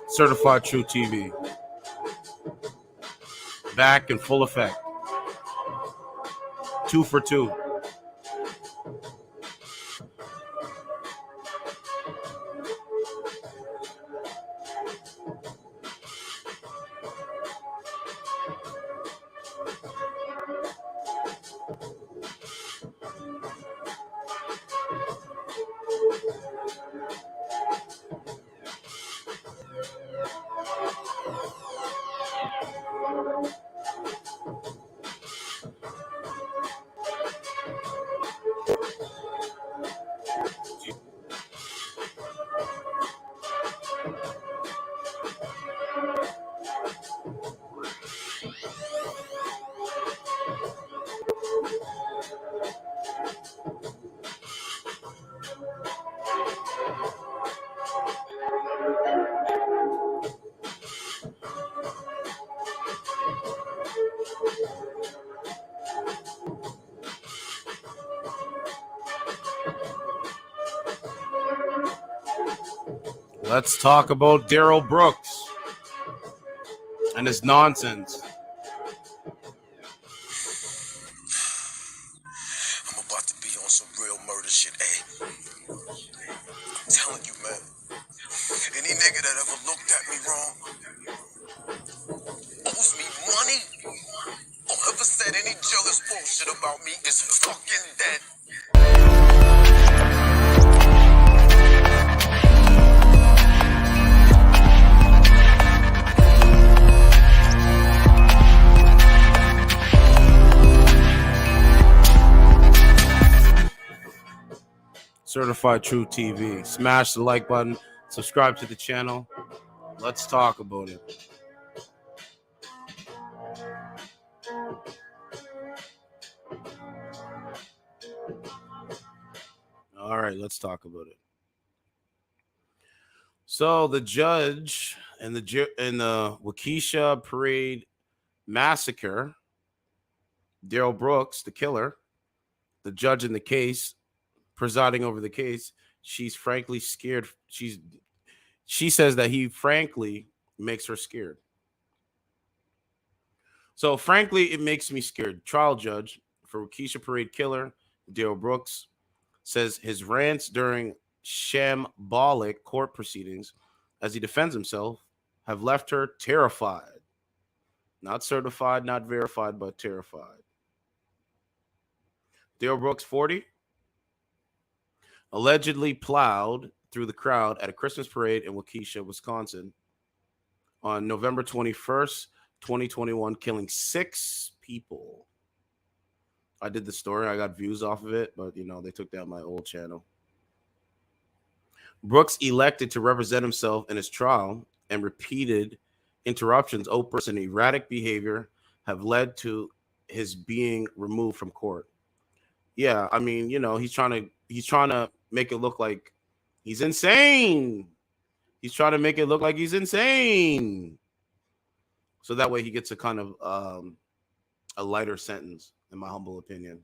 Certified True TV. Back in full effect. 2 for 2. Let's talk about Darrell Brooks and his nonsense. I'm about to be on some real murder shit, eh? I'm telling you, man. Any nigga that ever looked at me wrong, owes me money, or ever said any jealous bullshit about me is fucking dead. Certified True TV. Smash the like button. Subscribe to the channel. Let's talk about it. All right, let's talk about it. So the judge in the Waukesha Parade massacre, Darrell Brooks, the killer, the judge in the case, presiding over the case, she's frankly scared. She says that he frankly makes her scared. So frankly, it makes me scared. Trial judge for Waukesha Parade killer, Darrell Brooks, says his rants during shambolic court proceedings as he defends himself have left her terrified. Not certified, not verified, but terrified. Darrell Brooks, 40, allegedly plowed through the crowd at a Christmas parade in Waukesha, Wisconsin on November 21st, 2021, killing 6 people. I did the story. I got views off of it, but, they took down my old channel. Brooks elected to represent himself in his trial, and repeated interruptions, outbursts, and erratic behavior have led to his being removed from court. Yeah, I mean, he's trying to make it look like he's insane. He's trying to make it look like he's insane. So that way he gets a kind of a lighter sentence, in my humble opinion.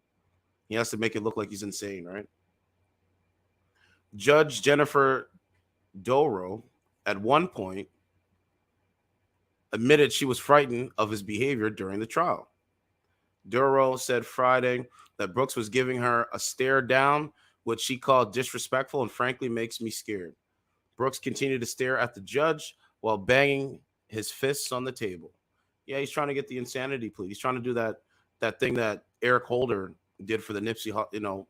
He has to make it look like he's insane, right? Judge Jennifer Darrell, at one point, admitted she was frightened of his behavior during the trial. Darrell said Friday that Brooks was giving her a stare down, which she called disrespectful and frankly makes me scared. Brooks continued to stare at the judge while banging his fists on the table. Yeah, he's trying to get the insanity plea. He's trying to do that thing that Eric Holder did for the Nipsey,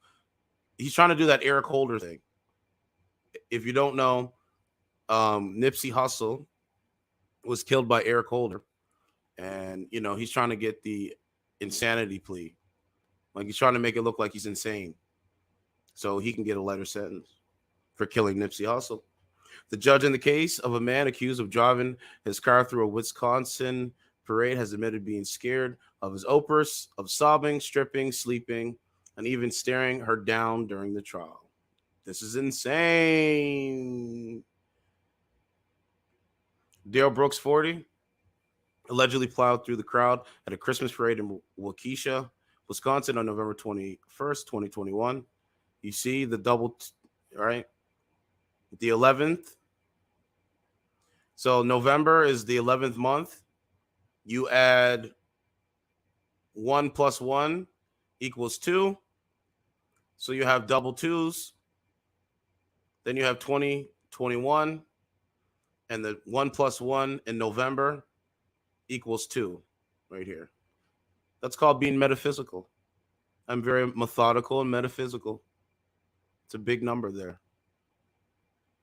he's trying to do that Eric Holder thing. If you don't know, Nipsey Hussle was killed by Eric Holder, and he's trying to get the insanity plea. Like, he's trying to make it look like he's insane so he can get a lighter sentence for killing Nipsey Hussle. The judge in the case of a man accused of driving his car through a Wisconsin parade has admitted being scared of his outbursts of sobbing, stripping, sleeping, and even staring her down during the trial. This is insane. Darrell Brooks, 40, allegedly plowed through the crowd at a Christmas parade in Waukesha, Wisconsin on November 21st, 2021. You see the right? The 11th. So November is the 11th month. You add 1 plus 1 equals 2. So you have double twos. Then you have 2021. And the 1 plus 1 in November equals 2 right here. That's called being metaphysical. I'm very methodical and metaphysical. It's a big number there.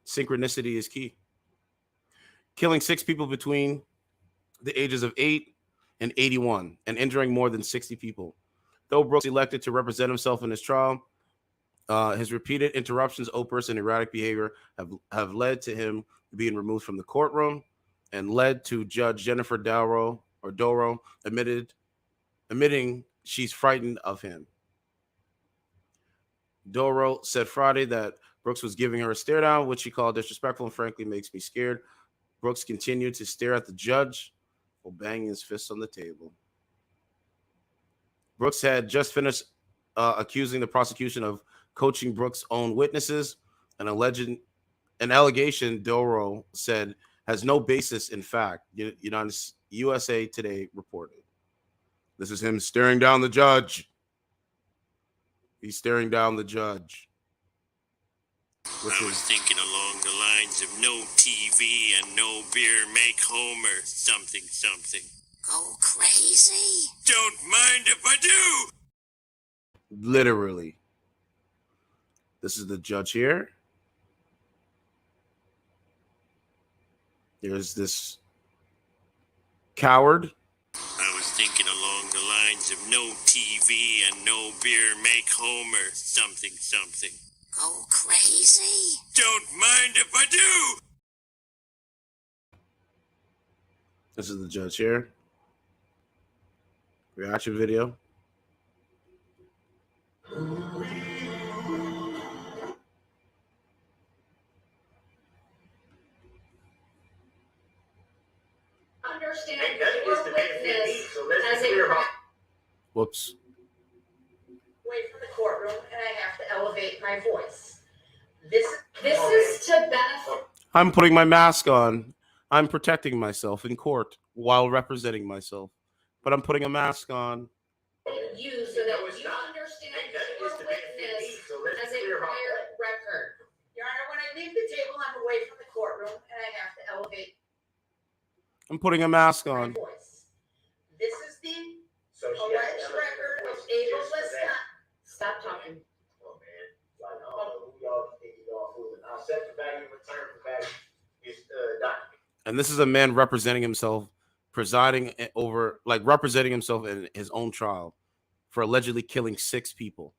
Synchronicity is key. Killing 6 people between the ages of 8 and 81 and injuring more than 60 people. Though Brooks elected to represent himself in his trial, his repeated interruptions, outbursts, and erratic behavior have led to him being removed from the courtroom and led to Judge Jennifer Darrell or Doro admitting she's frightened of him. Doro said Friday that Brooks was giving her a stare down, which she called disrespectful and frankly makes me scared. Brooks continued to stare at the judge while banging his fists on the table. Brooks had just finished accusing the prosecution of coaching Brooks' own witnesses, an allegation Doro said has no basis in fact, USA Today reported. This is him staring down the judge. He's staring down the judge. I was thinking along the lines of no TV and no beer make Homer something something. Go crazy. Don't mind if I do. Literally. This is the judge here. There's this coward. I was thinking along the lines of no TV and no beer make Homer something something. Go crazy. Don't mind if I do. This is the judge here. Reaction video. Understand your witness as a Whoops. away from the courtroom, and I have to elevate my voice. This is to benefit. I'm putting my mask on. I'm protecting myself in court while representing myself. But I'm putting a mask on. You so that you understand your witness as a prior record. Your Honor, when I leave the table, I'm away from the courtroom, and I have to elevate I'm putting a mask my on. voice. This is the alleged record of Abel Wisconsin. Stop talking. Oh man, like I don't know who y'all think y'all fooling. I'll set the value in return for value is document. And this is a man representing himself, presiding over, like representing himself in his own trial for allegedly killing 6 people.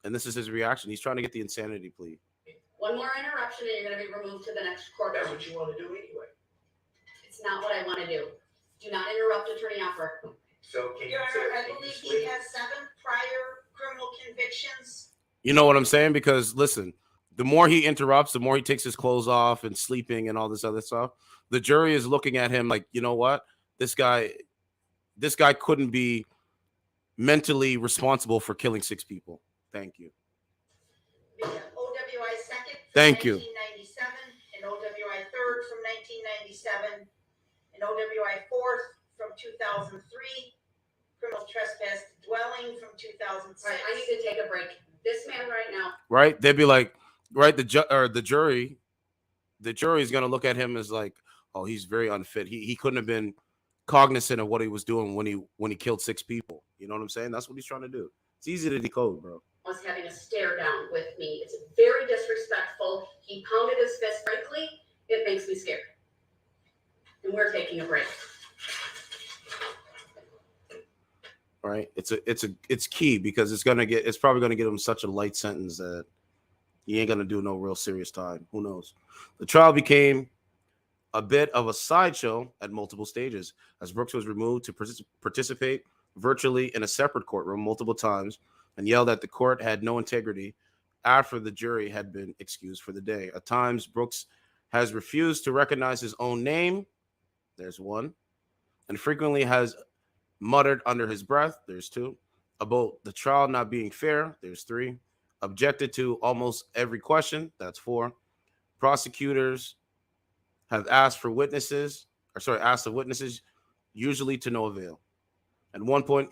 And this is his reaction. He's trying to get the insanity plea. One more interruption, and you're going to be removed to the next courtroom. That's what you want to do anyway. It's not what I want to do. Do not interrupt Attorney Offer. So can Your you Honor, I can you believe he sleep? has 7 prior criminal convictions. You know what I'm saying? Because listen, the more he interrupts, the more he takes his clothes off and sleeping and all this other stuff. The jury is looking at him like, you know what? This guy couldn't be mentally responsible for killing 6 people. Thank you. The OWI second from Thank you. 1997, and OWI third from 1997, and OWI fourth from 2003, criminal trespass dwelling from 2006. Right, I need to take a break. This man right now. Right? They'd be like, right, the jury is going to look at him as like, oh, he's very unfit. He couldn't have been cognizant of what he was doing when he killed 6 people. You know what I'm saying? That's what he's trying to do. It's easy to decode, bro. Was having a stare down with me. It's very disrespectful. He pounded his fist. Frankly, it makes me scared. And we're taking a break. Right? It's key because it's probably gonna get him such a light sentence that he ain't gonna do no real serious time. Who knows? The trial became a bit of a sideshow at multiple stages as Brooks was removed to participate virtually in a separate courtroom multiple times and yelled that the court had no integrity after the jury had been excused for the day. At times, Brooks has refused to recognize his own name. There's one. and frequently has muttered under his breath. There's 2. About the trial not being fair. There's 3. Objected to almost every question. That's 4. Prosecutors have asked of witnesses, usually to no avail. At one point,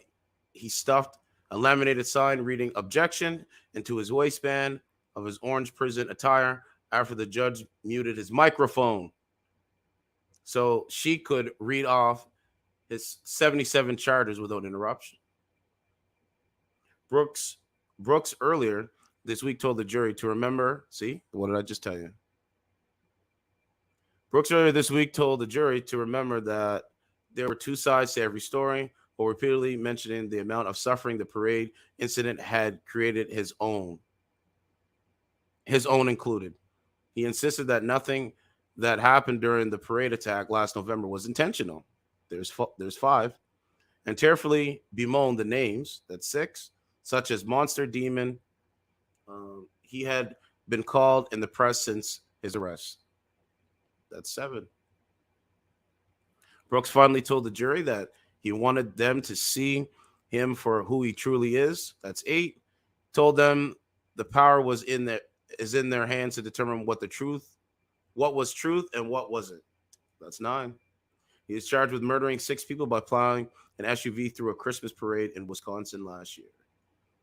he stuffed a laminated sign reading "Objection" into his waistband of his orange prison attire after the judge muted his microphone so she could read off his 77 charges without interruption. Brooks earlier this week told the jury to remember. See, what did I just tell you? Brooks earlier this week told the jury to remember that there were 2 sides to every story, while repeatedly mentioning the amount of suffering the parade incident had created his own included. He insisted that nothing that happened during the parade attack last November was intentional. There's 5. And tearfully bemoaned the names, that's 6, such as Monster Demon. He had been called in the press since his arrest. That's 7. Brooks finally told the jury that he wanted them to see him for who he truly is. That's 8. Told them the power is in their hands to determine what was truth and what wasn't. That's 9. He is charged with murdering 6 people by plowing an SUV through a Christmas parade in Wisconsin last year.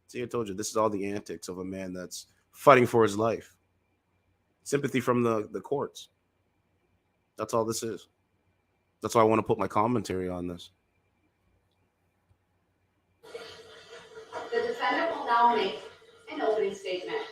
See, I told you, this is all the antics of a man that's fighting for his life. Sympathy from the courts. That's all this is. That's why I want to put my commentary on this. The defendant will now make an opening statement.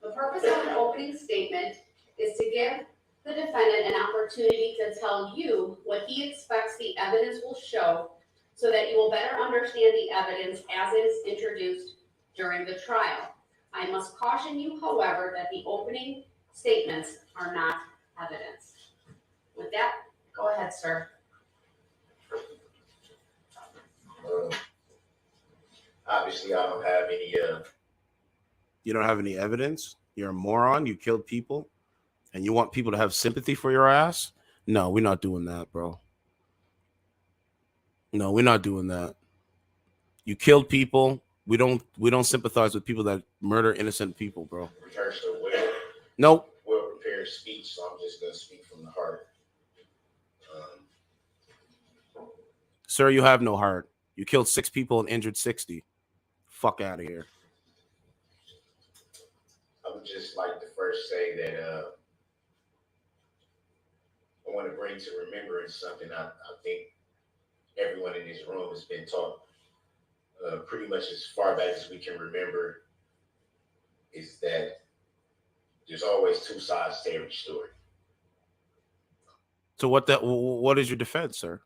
The purpose of an opening statement is to give the defendant an opportunity to tell you what he expects the evidence will show so that you will better understand the evidence as it is introduced during the trial. I must caution you, however, that the opening statements are not evidence. With that, go ahead, sir. Obviously, I don't have any. You don't have any evidence? You're a moron. You killed people. And you want people to have sympathy for your ass? No, we're not doing that, bro. No, we're not doing that. You killed people. We don't sympathize with people that murder innocent people, bro. Rehearsed a Nope. well-prepared speech, so I'm just gonna speak from the heart. Sir, you have no heart. You killed 6 people and injured 60. Fuck out of here. I would just like to first say that I want to bring to remembrance something I think everyone in this room has been taught pretty much as far back as we can remember, is that there's always 2 sides to every story. So what is your defense, sir?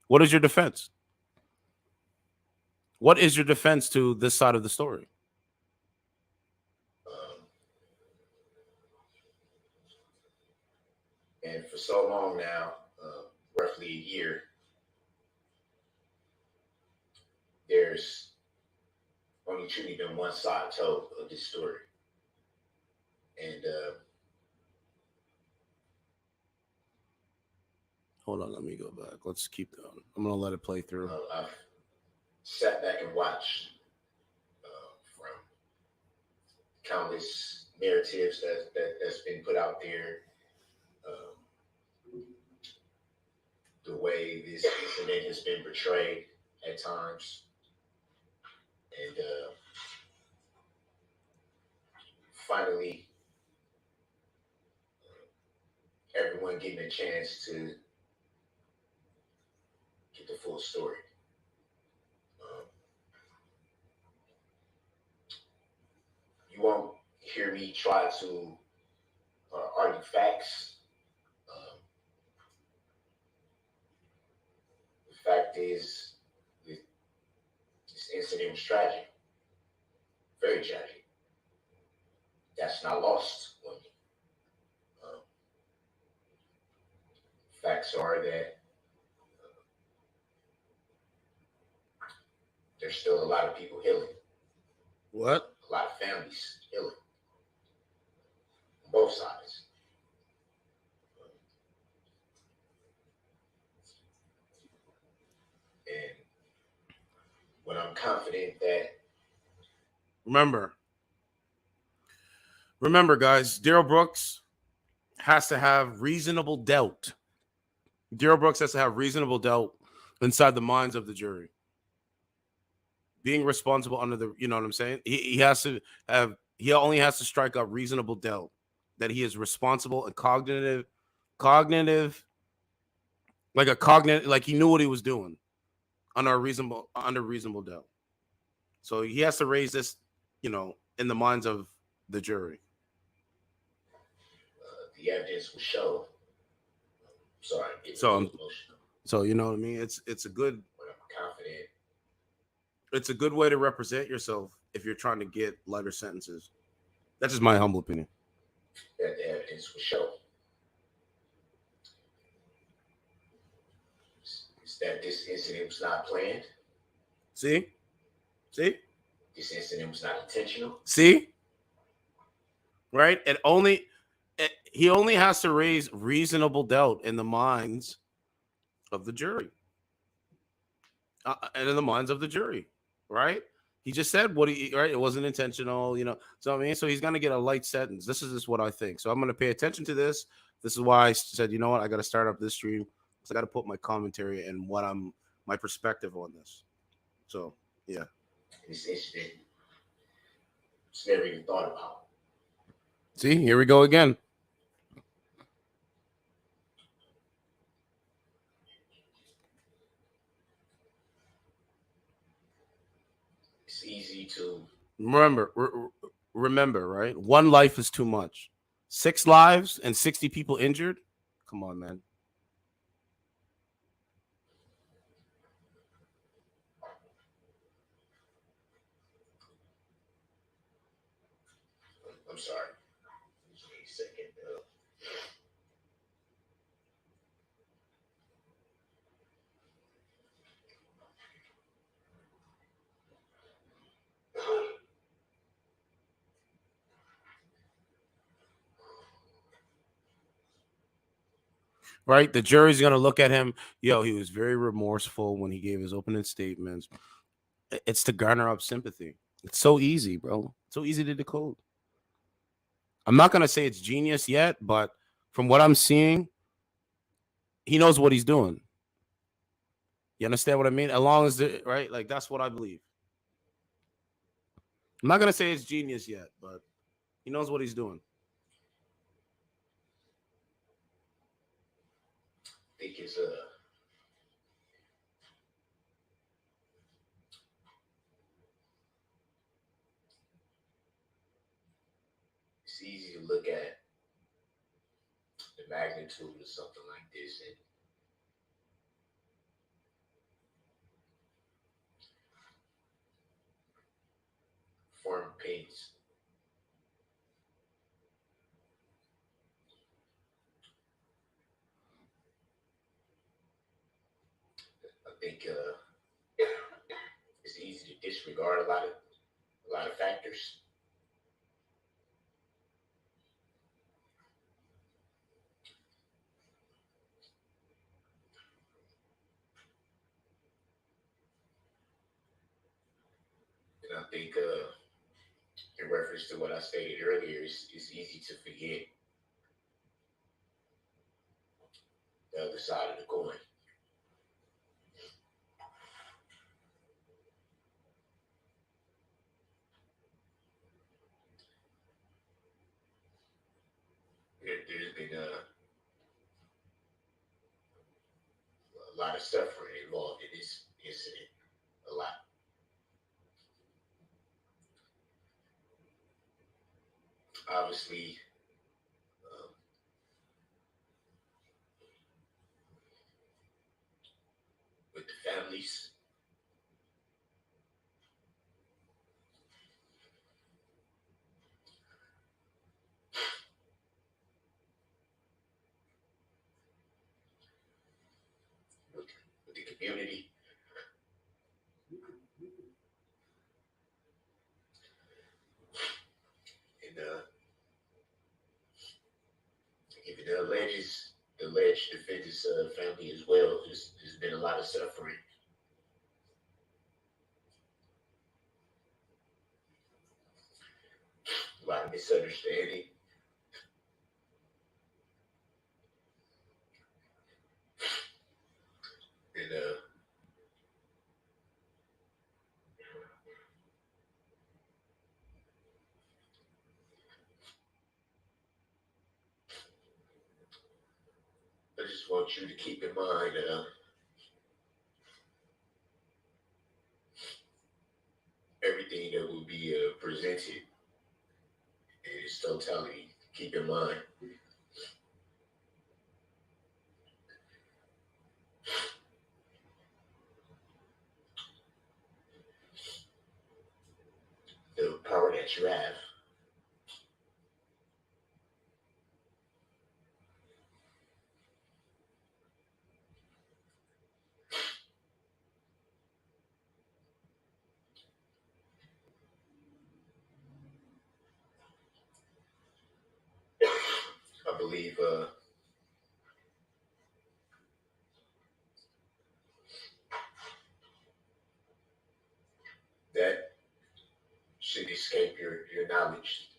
What is your defense? What is your defense to this side of the story? And for so long now, roughly a year, there's only truly been one side told of this story. And hold on, let me go back. Let's keep going. I'm gonna let it play through. I've sat back and watched from countless narratives that's been put out there, the way this incident has been portrayed at times, and finally everyone getting a chance to get the full story. You won't hear me try to argue facts. The fact is, this incident was tragic, very tragic. That's not lost on me. Facts are that there's still a lot of people healing. What? A lot of families healing. On both sides. when I'm confident that Remember, guys, Darrell Brooks has to have reasonable doubt. Darrell Brooks has to have reasonable doubt inside the minds of the jury. Being responsible under the, you know what I'm saying? He has to have, he only has to strike up reasonable doubt that he is responsible and cognitive, like a cognitive, like he knew what he was doing under reasonable doubt. So he has to raise this, in the minds of the jury. the evidence will show. Sorry, I'm getting a So, little emotional. so you know what I mean? It's a good, When I'm confident it's a good way to represent yourself if you're trying to get lighter sentences. That's just my humble opinion. that the evidence will show is that this incident was not planned. See? This incident was not intentional. See? Right? He only has to raise reasonable doubt in the minds of the jury. And in the minds of the jury, right? He just said right? It wasn't intentional, So I mean, so he's gonna get a light sentence. This is just what I think. So I'm gonna pay attention to this. This is why I said, you know what, I gotta start up this stream. So I gotta put my commentary and my perspective on this. So yeah. This incident was never even thought about. See, here we go again. It's easy to remember, right? One life is too much. 6 lives and 60 people injured. Come on, man. I'm sorry. Just wait a second. Right? The jury's going to look at him. Yo, he was very remorseful when he gave his opening statements. It's to garner up sympathy. It's so easy, bro. So easy to decode. I'm not going to say it's genius yet, but from what I'm seeing, he knows what he's doing. You understand what I mean? As long as, right? Like, that's what I believe. I'm not going to say it's genius yet, but he knows what he's doing. I think it's easy to look at the magnitude of something like this and form opinions. I think it's easy to disregard a lot of factors. And I think in reference to what I stated earlier, it's easy to forget the other side of the coin. There's been a lot of suffering involved in this incident. A lot. Obviously, um, with the families, with the community, and even the alleged defendant's family as well. There's been a lot of suffering. a lot of misunderstanding. And I just want you to keep in mind everything that will be presented in its totality. Keep in mind. The power that you have. I believe that should escape your knowledge.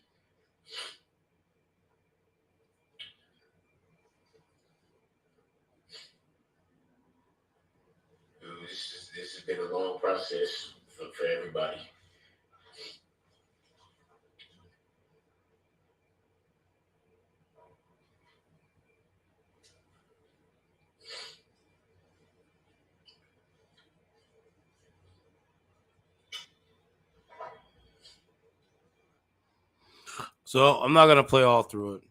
This has been a long process for everybody. So I'm not gonna play all through it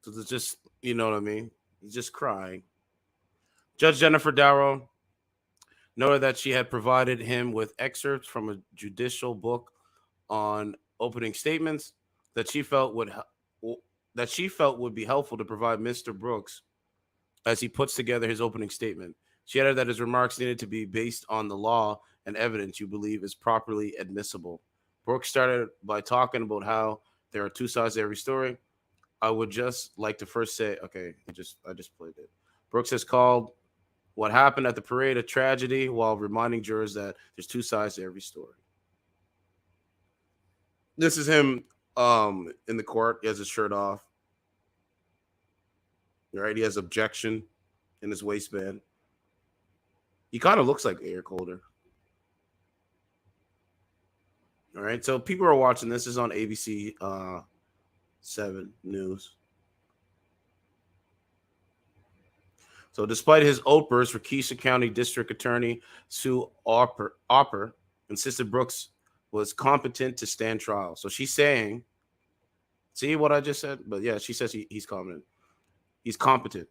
because it's just, you know what I mean. He's just crying. Judge Jennifer Darrell noted that she had provided him with excerpts from a judicial book on opening statements that she felt would be helpful to provide Mr. Brooks as he puts together his opening statement. She added that his remarks needed to be based on the law and evidence you believe is properly admissible. Brooks started by talking about how there are two sides to every story. I would just like to first say, okay, I just played it. Brooks has called what happened at the parade a tragedy while reminding jurors that there's two sides to every story. This is him in the court. He has his shirt off. Right? He has objection in his waistband. He kind of looks like Eric Holder. All right. So people are watching this. This is on ABC 7 News. So despite his outbursts, Waukesha County District Attorney Sue Opper insisted Brooks was competent to stand trial. So she's saying, see what I just said? But yeah, she says he's competent. He's competent.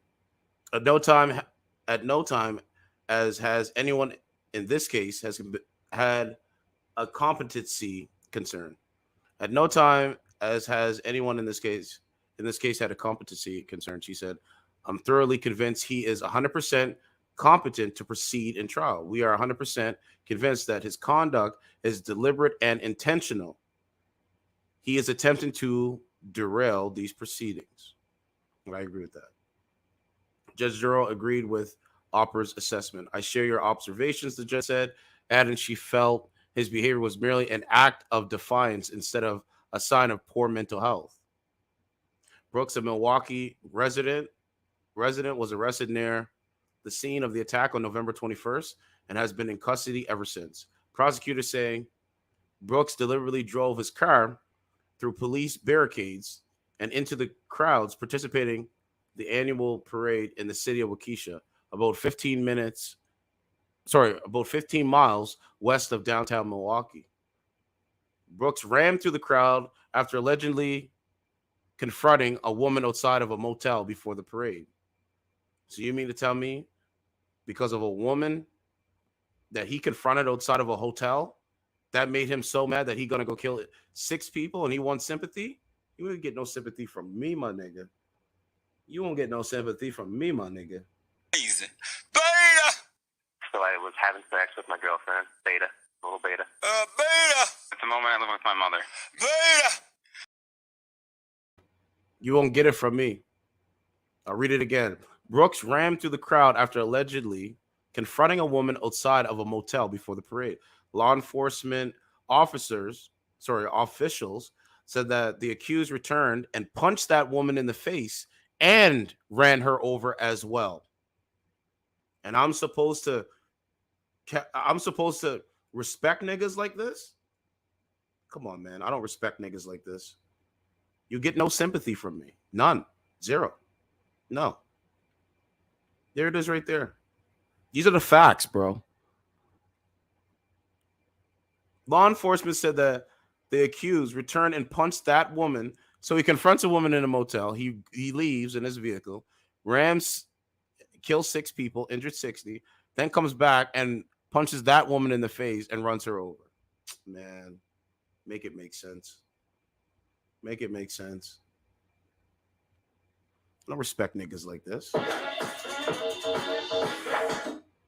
At no time, as has anyone in this case has had a competency concern. At no time, as has anyone in this case had a competency concern. She said, I'm thoroughly convinced he is 100% competent to proceed in trial. We are 100% convinced that his conduct is deliberate and intentional. He is attempting to derail these proceedings. And I agree with that. Judge Darrell agreed with Opper's assessment. I share your observations, the judge said, adding she felt his behavior was merely an act of defiance instead of a sign of poor mental health. Brooks, a Milwaukee resident, was arrested near the scene of the attack on November 21st and has been in custody ever since. Prosecutors saying Brooks deliberately drove his car through police barricades and into the crowds participating the annual parade in the city of Waukesha, about 15 miles west of downtown Milwaukee. Brooks rammed through the crowd after allegedly confronting a woman outside of a motel before the parade. So you mean to tell me because of a woman that he confronted outside of a hotel, that made him so mad that he gonna go kill 6 people and he wants sympathy? You won't get no sympathy from me, my nigga. You won't get no sympathy from me, my nigga. Beta! So I was having sex with my girlfriend, Beta, little Beta. Beta! At the moment, I live with my mother. Beta! You won't get it from me. I'll read it again. Brooks rammed through the crowd after allegedly confronting a woman outside of a motel before the parade. Law enforcement officials said that the accused returned and punched that woman in the face and ran her over as well. And I'm supposed to respect niggas like this? Come on, man. I don't respect niggas like this. You get no sympathy from me. None. Zero. No. There it is right there. These are the facts, bro. Law enforcement said that the accused returned and punched that woman. So he confronts a woman in a motel. He leaves in his vehicle, rams, kills 6 people, injured 60, then comes back and punches that woman in the face and runs her over. Man, make it make sense. Make it make sense. I don't respect niggas like this.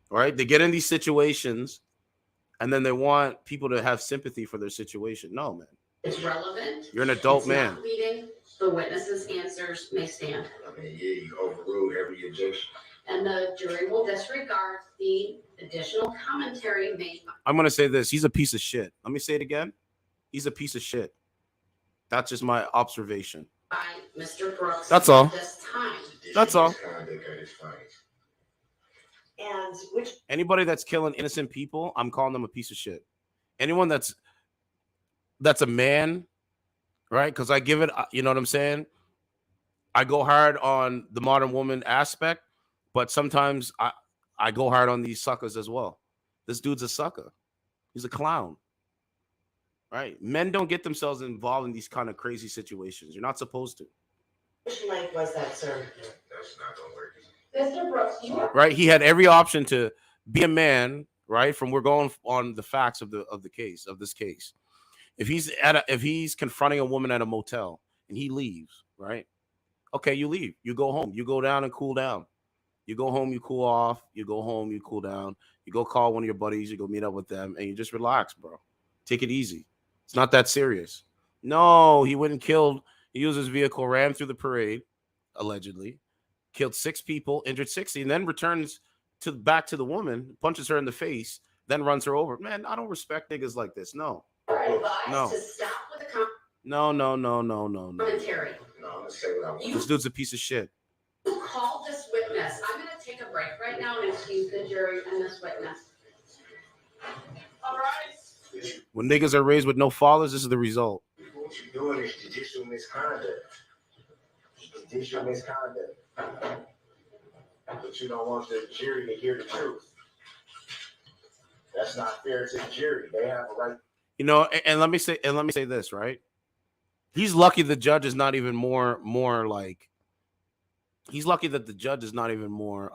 All right? They get in these situations and then they want people to have sympathy for their situation. No, man. It's relevant. You're an adult it's man. Not leading. The witnesses' answers may stand. I mean, yeah, you overruled every objection. And the jury will disregard the additional commentary made. I'm going to say this. He's a piece of shit. Let me say it again. He's a piece of shit. That's just my observation. By Mr. Brooks. That's all. This time. That's all. And which anybody that's killing innocent people, I'm calling them a piece of shit. Anyone that's a man, right? Because I give it, you know what I'm saying? I go hard on the modern woman aspect, but sometimes I go hard on these suckers as well. This dude's a sucker. He's a clown. Right? Men don't get themselves involved in these kind of crazy situations. You're not supposed to. which length was that, sir? That's not gonna work. Mr. Brooks, you are Right? He had every option to be a man, right? We're going on the facts of this case. If he's confronting a woman at a motel and he leaves, right? Okay, you leave. You go home. You go down and cool down. You go home, you cool off. You go home, you cool down. You go call one of your buddies, you go meet up with them, and you just relax, bro. Take it easy. It's not that serious. No, he went and killed. He used his vehicle, ran through the parade, allegedly, killed 6 people, injured 60, and then returns back to the woman, punches her in the face, then runs her over. Man, I don't respect niggas like this. No. advised No. to stop with the No. commentary. No, I'm gonna say what I want. This dude's a piece of shit. You called this witness. I'm going to take a break right now and excuse the jury and this witness. All right. When niggas are raised with no fathers, this is the result. What you're doing is judicial misconduct. Judicial misconduct. But you don't want the jury to hear the truth. That's not fair to the jury. They have a right. You know, and let me say this, right? He's lucky the judge is not even more like. He's lucky that the judge is not even more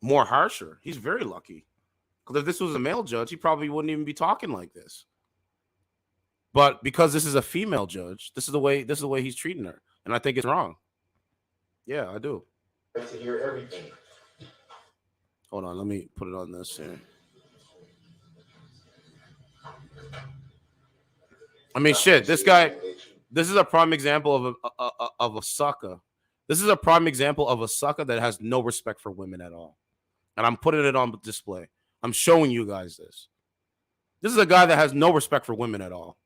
harsher. He's very lucky. Because if this was a male judge, he probably wouldn't even be talking like this. But because this is a female judge, this is the way he's treating her, and I think it's wrong. Yeah, I do. To hear everything. Hold on, let me put it on this here. I mean, shit, this guy. This is a prime example of a sucker. This is a prime example of a sucker that has no respect for women at all. And I'm putting it on display. I'm showing you guys this. This is a guy that has no respect for women at all.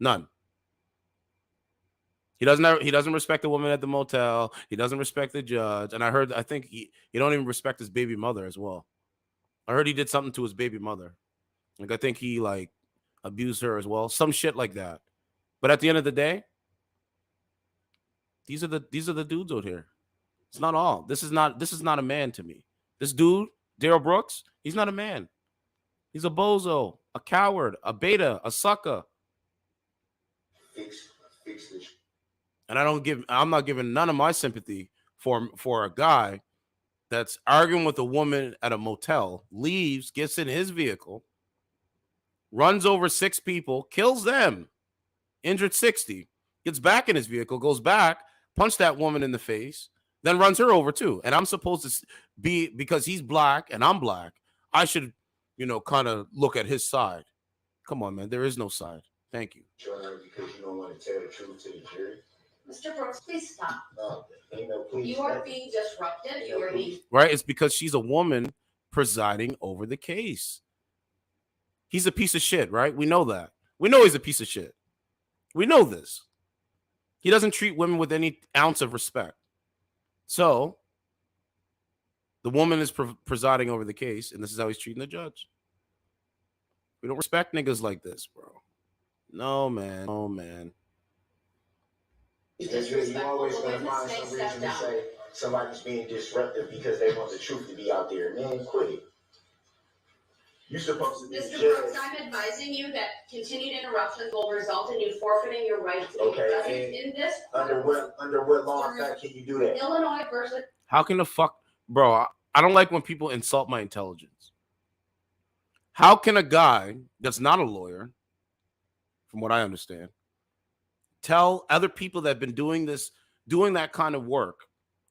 None. He doesn't respect the woman at the motel. He doesn't respect the judge. And I think he don't even respect his baby mother as well. I heard he did something to his baby mother. Like, I think he abused her as well. Some shit like that. But at the end of the day, these are the dudes out here. It's not all. This is not a man to me. This dude, Darrell Brooks, he's not a man. He's a bozo, a coward, a beta, a sucker. Fix this. And I'm not giving none of my sympathy for a guy that's arguing with a woman at a motel, leaves, gets in his vehicle, runs over 6 people, kills them, injured 60, gets back in his vehicle, goes back, punched that woman in the face, then runs her over too. And I'm supposed to be, because he's black and I'm black, I should, kind of look at his side. Come on, man. There is no side. Thank you. Because you don't want to tell the truth to the jury. Mr. Brooks, please stop. No, please. You are being disruptive. You are being Right? It's because she's a woman presiding over the case. He's a piece of shit, right? We know that. We know he's a piece of shit. We know this. He doesn't treat women with any ounce of respect. So the woman is presiding over the case, and this is how he's treating the judge. We don't respect niggas like this, bro. No, man. No, man. You're always going to find some reason to say somebody's being disruptive because they want the truth to be out there. Man, quit it. You're supposed to be Mr. Brooks, I'm advising you that continued interruptions will result in you forfeiting your right to be present in this. Under what law and fact can you do that? Illinois versus. How can the fuck, bro? I don't like when people insult my intelligence. How can a guy that's not a lawyer, from what I understand, tell other people that have been doing that kind of work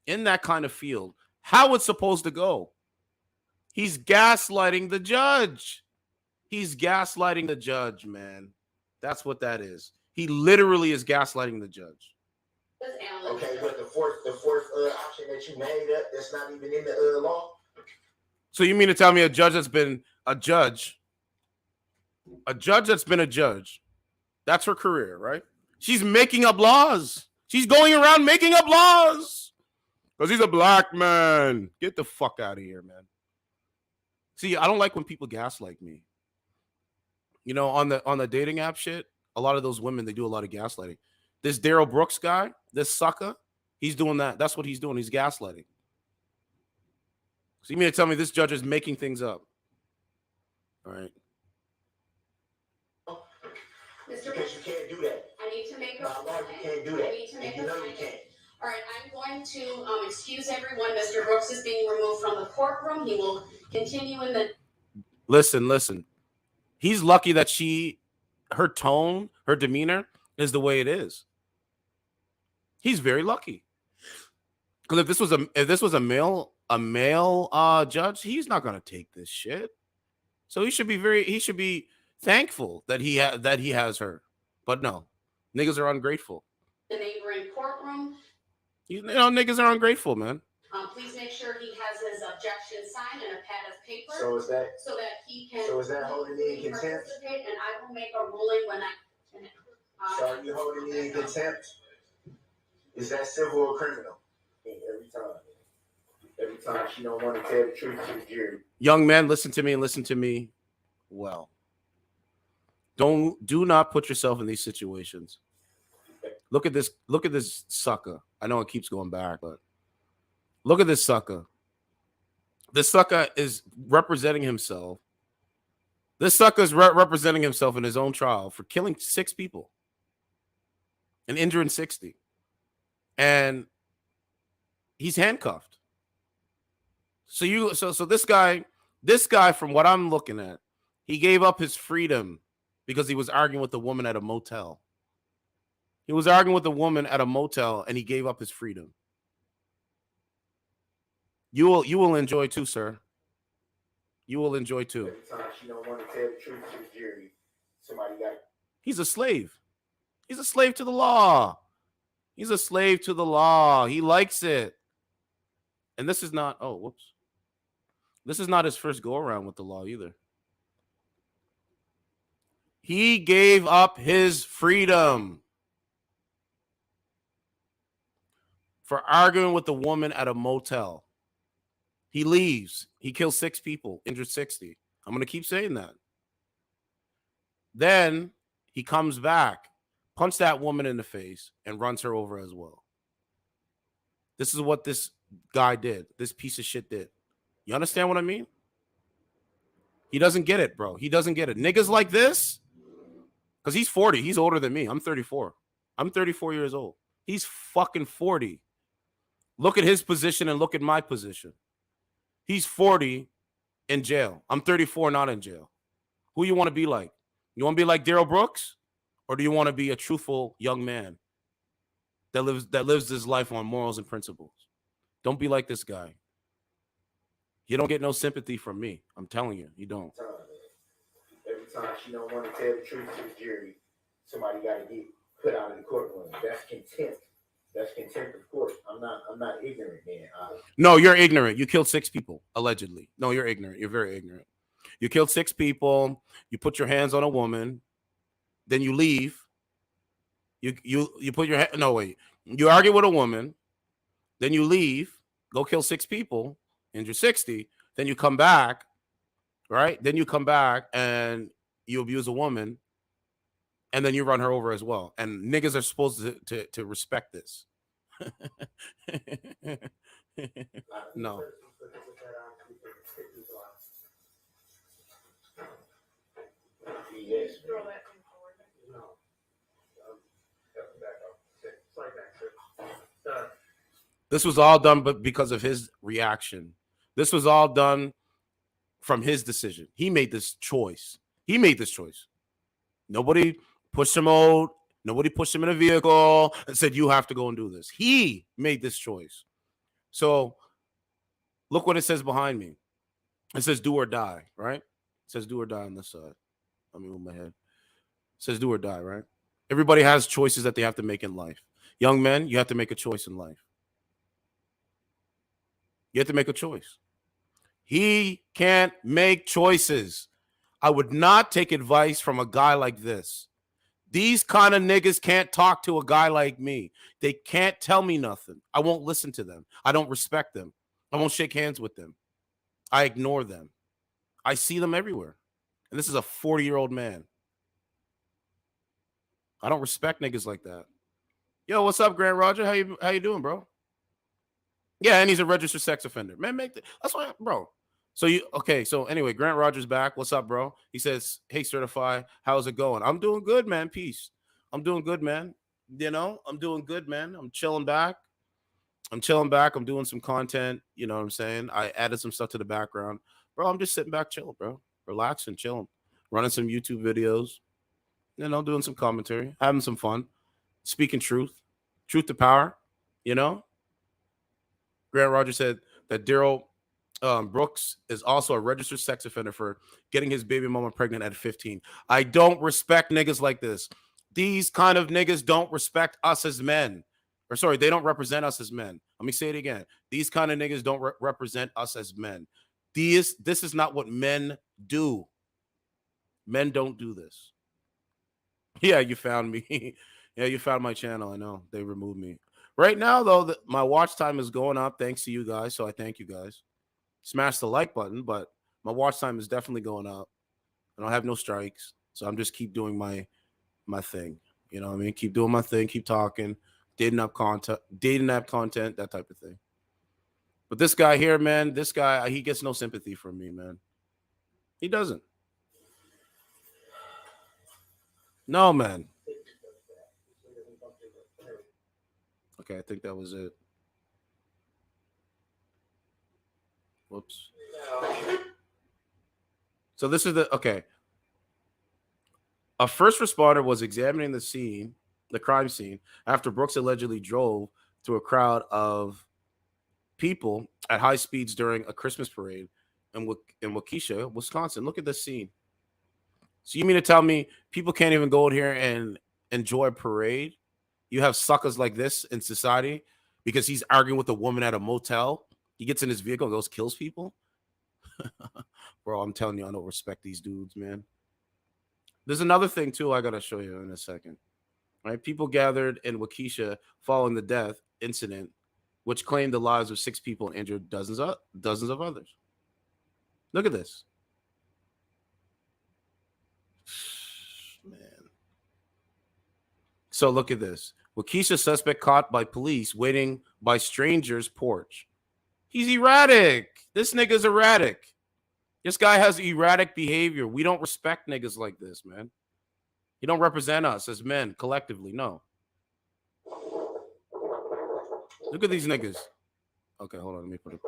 in that kind of field, how it's supposed to go? He's gaslighting the judge. He's gaslighting the judge, man. That's what that is. He literally is gaslighting the judge. Okay, but the fourth option that you made up, that's not even in the law. So you mean to tell me a judge that's been a judge that's been a judge, that's her career, right? She's making up laws. She's going around making up laws because he's a black man. Get the fuck out of here, man. See, I don't like when people gaslight me. You know, on the dating app shit, a lot of those women, they do a lot of gaslighting. This Darrell Brooks guy, this sucker, he's doing that. That's what he's doing. He's gaslighting. So you mean to tell me this judge is making things up? All right. Mr. Because you can't do that. I need to make a ruling. You can't do that. I need to make you know you can't. All right, I'm going to excuse everyone. Mr. Brooks is being removed from the courtroom. He will continue in the. Listen. He's lucky that her tone, her demeanor is the way it is. He's very lucky. Because if this was a male judge, he's not gonna take this shit. So he should be thankful that he has her. But no, niggas are ungrateful. The neighboring courtroom. You know, niggas are ungrateful, man. Please make sure he has his objection signed and a pad of paper. So is that he can. So is that holding me in contempt? And I will make a ruling when I. So are you holding me in contempt? Is that civil or criminal? Every time she don't want to tell the truth to the jury. Young man, listen to me and listen to me well. Do not put yourself in these situations. Look at this sucker. I know it keeps going back, but look at this sucker. This sucker is representing himself. This sucker is representing himself in his own trial for killing 6 people and injuring 60. And he's handcuffed. So this guy, from what I'm looking at, he gave up his freedom because he was arguing with a woman at a motel. He was arguing with a woman at a motel and he gave up his freedom. You will enjoy too, sir. You will enjoy too. Every time she don't want to tell the truth to the jury, somebody got. He's a slave. He's a slave to the law. He's a slave to the law. He likes it. And this is not, this is not his first go around with the law either. He gave up his freedom for arguing with a woman at a motel. He leaves. He kills 6 people, injured 60. I'm going to keep saying that. Then he comes back, punches that woman in the face, and runs her over as well. This is what this guy did. This piece of shit did. You understand what I mean? He doesn't get it, bro. He doesn't get it. Niggas like this, because he's 40. He's older than me. I'm 34. I'm 34 years old. He's fucking 40. Look at his position and look at my position. He's 40 in jail. I'm 34, not in jail. Who you want to be like? You want to be like Darrell Brooks? Or do you want to be a truthful young man that lives his life on morals and principles? Don't be like this guy. You don't get no sympathy from me. I'm telling you, you don't. Every time she don't want to tell the truth to the jury, somebody got to get put out of the courtroom. That's contempt. That's contempt of court. I'm not ignorant, man. No, you're ignorant. You killed 6 people, allegedly. No, you're ignorant. You're very ignorant. You killed 6 people. You put your hands on a woman. then you leave. You put your head. No, wait. You argue with a woman, then you leave, go kill 6 people, injure 60. Then you come back, right? Then you come back and you abuse a woman, and then you run her over as well. And niggas are supposed to respect this. No. Yes, Throw man. that thing forward. This was all done but because of his reaction. This was all done from his decision. He made this choice. He made this choice. Nobody pushed him out. Nobody pushed him in a vehicle and said, you have to go and do this. He made this choice. So look what it says behind me. It says do or die, right? It says do or die on this side. Let me move my head. It says do or die, right? Everybody has choices that they have to make in life. Young men, you have to make a choice in life. You have to make a choice. He can't make choices. I would not take advice from a guy like this. These kind of niggas can't talk to a guy like me. They can't tell me nothing. I won't listen to them. I don't respect them. I won't shake hands with them. I ignore them. I see them everywhere. And this is a 40-year-old man. I don't respect niggas like that. Yo, what's up, Grant Roger? How you doing, bro? Yeah, and he's a registered sex offender. Man, that's why, bro. So anyway, Grant Rogers back. What's up, bro? He says, "Hey, certified, how's it going?" I'm doing good, man. Peace. I'm doing good, man. I'm doing good, man. I'm chilling back. I'm doing some content. You know what I'm saying? I added some stuff to the background, bro. I'm just sitting back, chilling, bro, relaxing, chilling, running some YouTube videos. Doing some commentary, having some fun, speaking truth to power. You know. Grant Rogers said that Darrell Brooks is also a registered sex offender for getting his baby mama pregnant at 15. I don't respect niggas like this. These kind of niggas don't respect us as men. Or sorry, they don't represent us as men. Let me say it again. These kind of niggas don't represent us as men. This is not what men do. Men don't do this. Yeah, you found me. Yeah, you found my channel. I know. They removed me. Right now, though, my watch time is going up thanks to you guys. So I thank you guys. Smash the like button, but my watch time is definitely going up. I don't have no strikes. So I'm just keep doing my thing. You know what I mean? Keep doing my thing, keep talking, dating app content, that type of thing. But this guy here, man, he gets no sympathy from me, man. He doesn't. No, man. Okay, I think that was it. Whoops. So this is okay. A first responder was examining the crime scene, after Brooks allegedly drove through a crowd of people at high speeds during a Christmas parade in Waukesha, Wisconsin. Look at this scene. So you mean to tell me people can't even go in here and enjoy a parade? You have suckers like this in society because he's arguing with a woman at a motel. He gets in his vehicle and goes kills people. Bro, I'm telling you, I don't respect these dudes, man. There's another thing too I gotta show you in a second. Right? People gathered in Waukesha following the death incident, which claimed the lives of 6 people and injured dozens of others. Look at this. Man. So look at this. Waukesha suspect caught by police waiting by stranger's porch. He's erratic. This nigga's erratic. This guy has erratic behavior. We don't respect niggas like this, man. He don't represent us as men collectively. No. Look at these niggas. Okay, hold on. Let me put it.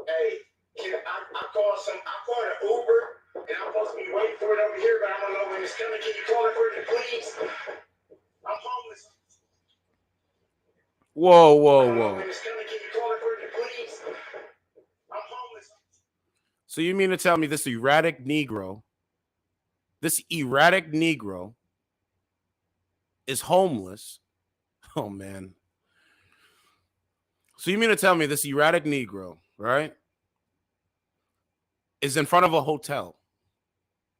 Hey, I called an Uber, and I'm supposed to be waiting for it over here, but I don't know when it's coming. Can you call it for me, please? I'm homeless. Whoa. When it's coming, can you call it for me, please? I'm homeless. So you mean to tell me this erratic Negro is homeless? Oh, man. So you mean to tell me this erratic Negro, right, is in front of a hotel?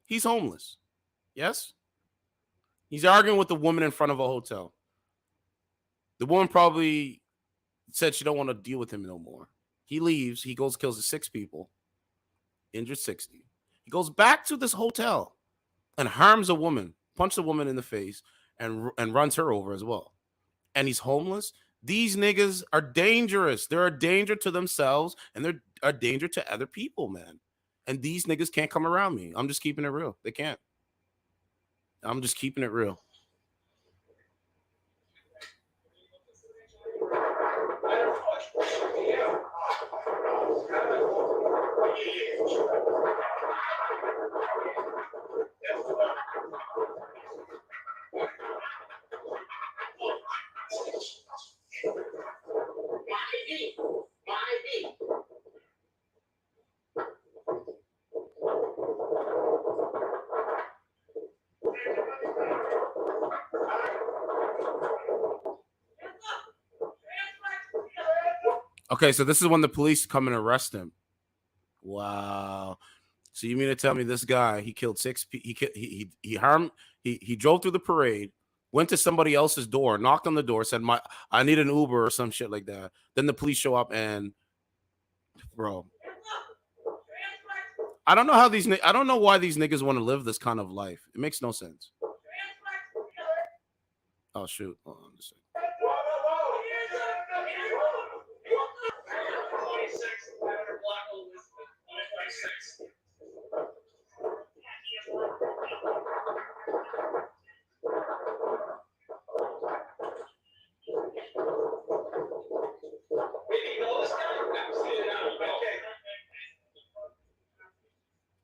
He's homeless. Yes? He's arguing with the woman in front of a hotel. The woman probably said she don't want to deal with him no more. He leaves. He goes, kills the 6 people, injured 60. He goes back to this hotel and harms a woman, punches a woman in the face, and runs her over as well. And he's homeless. These niggas are dangerous. They're a danger to themselves, and they're a danger to other people, man. And these niggas can't come around me. I'm just keeping it real. They can't. I'm just keeping it real. Okay, so this is when the police come and arrest him. Wow. So you mean to tell me this guy, he killed 6 people, he harmed, he drove through the parade, went to somebody else's door, knocked on the door, said, I need an Uber or some shit like that. Then the police show up and, bro, I don't know why these niggas want to live this kind of life. It makes no sense. Oh, shoot. Hold on a second.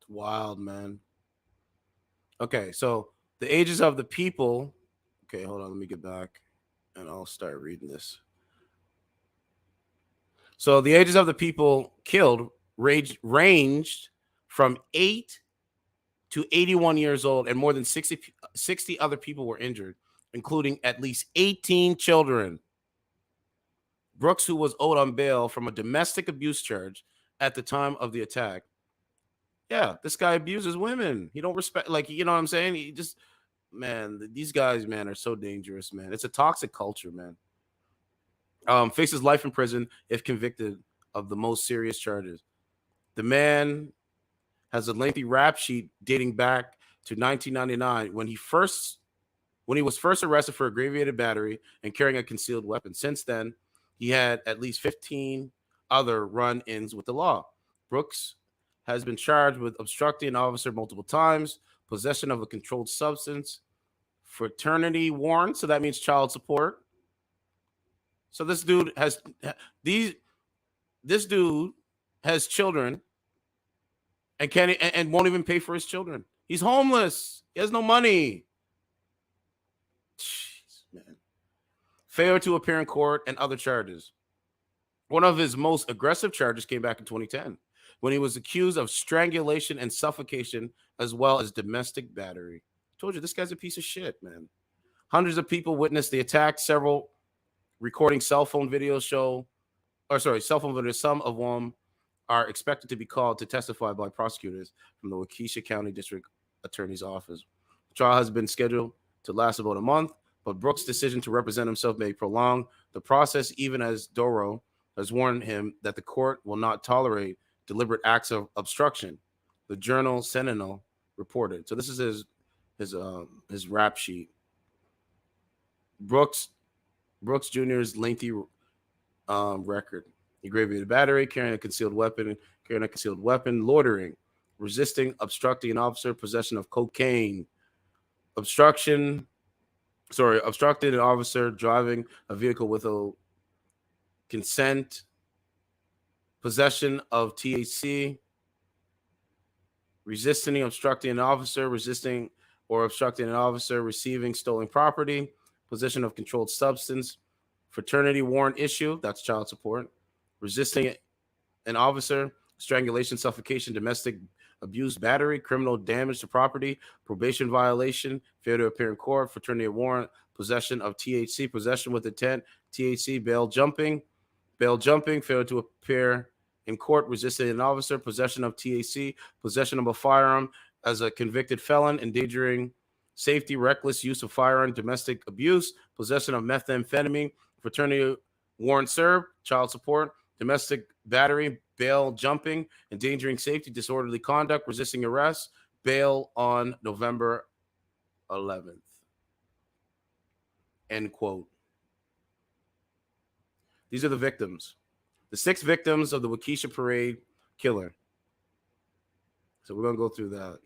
Wild, man. Okay, so the ages of the people. Okay, hold on. Let me get back and I'll start reading this. So the ages of the people killed ranged from 8 to 81 years old, and more than 60 other people were injured, including at least 18 children. Brooks, who was owed on bail from a domestic abuse charge at the time of the attack. Yeah, this guy abuses women. He don't respect, like, you know what I'm saying? He just, man, these guys, man, are so dangerous, man. It's a toxic culture, man. Faces life in prison if convicted of the most serious charges. The man has a lengthy rap sheet dating back to 1999 when he was first arrested for aggravated battery and carrying a concealed weapon. Since then, he had at least 15 other run-ins with the law. Brooks has been charged with obstructing an officer multiple times, possession of a controlled substance, fraternity warrant, so that means child support. So this dude has children and and won't even pay for his children. He's homeless. He has no money. Jeez, man. Failure to appear in court and other charges. One of his most aggressive charges came back in 2010 when he was accused of strangulation and suffocation as well as domestic battery. I told you, this guy's a piece of shit, man. Hundreds of people witnessed the attack, several recording cell phone videos. Some of them are expected to be called to testify by prosecutors from the Waukesha County District Attorney's Office. The trial has been scheduled to last about a month, but Brooks' decision to represent himself may prolong the process, even as Darrell has warned him that the court will not tolerate deliberate acts of obstruction. The Journal Sentinel reported. So this is his rap sheet. Brooks Jr.'s lengthy record: aggravated battery, carrying a concealed weapon, loitering, resisting, obstructing an officer, possession of cocaine, obstructing an officer driving a vehicle with a consent, possession of THC, resisting, obstructing an officer, resisting or obstructing an officer receiving stolen property, possession of controlled substance, fraternity warrant issue, that's child support, resisting an officer, strangulation, suffocation, domestic abuse, battery, criminal damage to property, probation violation, failure to appear in court, fraternity warrant, possession of THC, possession with intent, THC, bail jumping, bail jumping, failure to appear in court, resisting an officer, possession of TAC, possession of a firearm as a convicted felon, endangering safety, reckless use of firearm, domestic abuse, possession of methamphetamine, fraternity warrant served, child support, domestic battery, bail jumping, endangering safety, disorderly conduct, resisting arrest, bail on November 11th. End quote. These are the victims. The 6 victims of the Waukesha Parade killer. So we're going to go through that.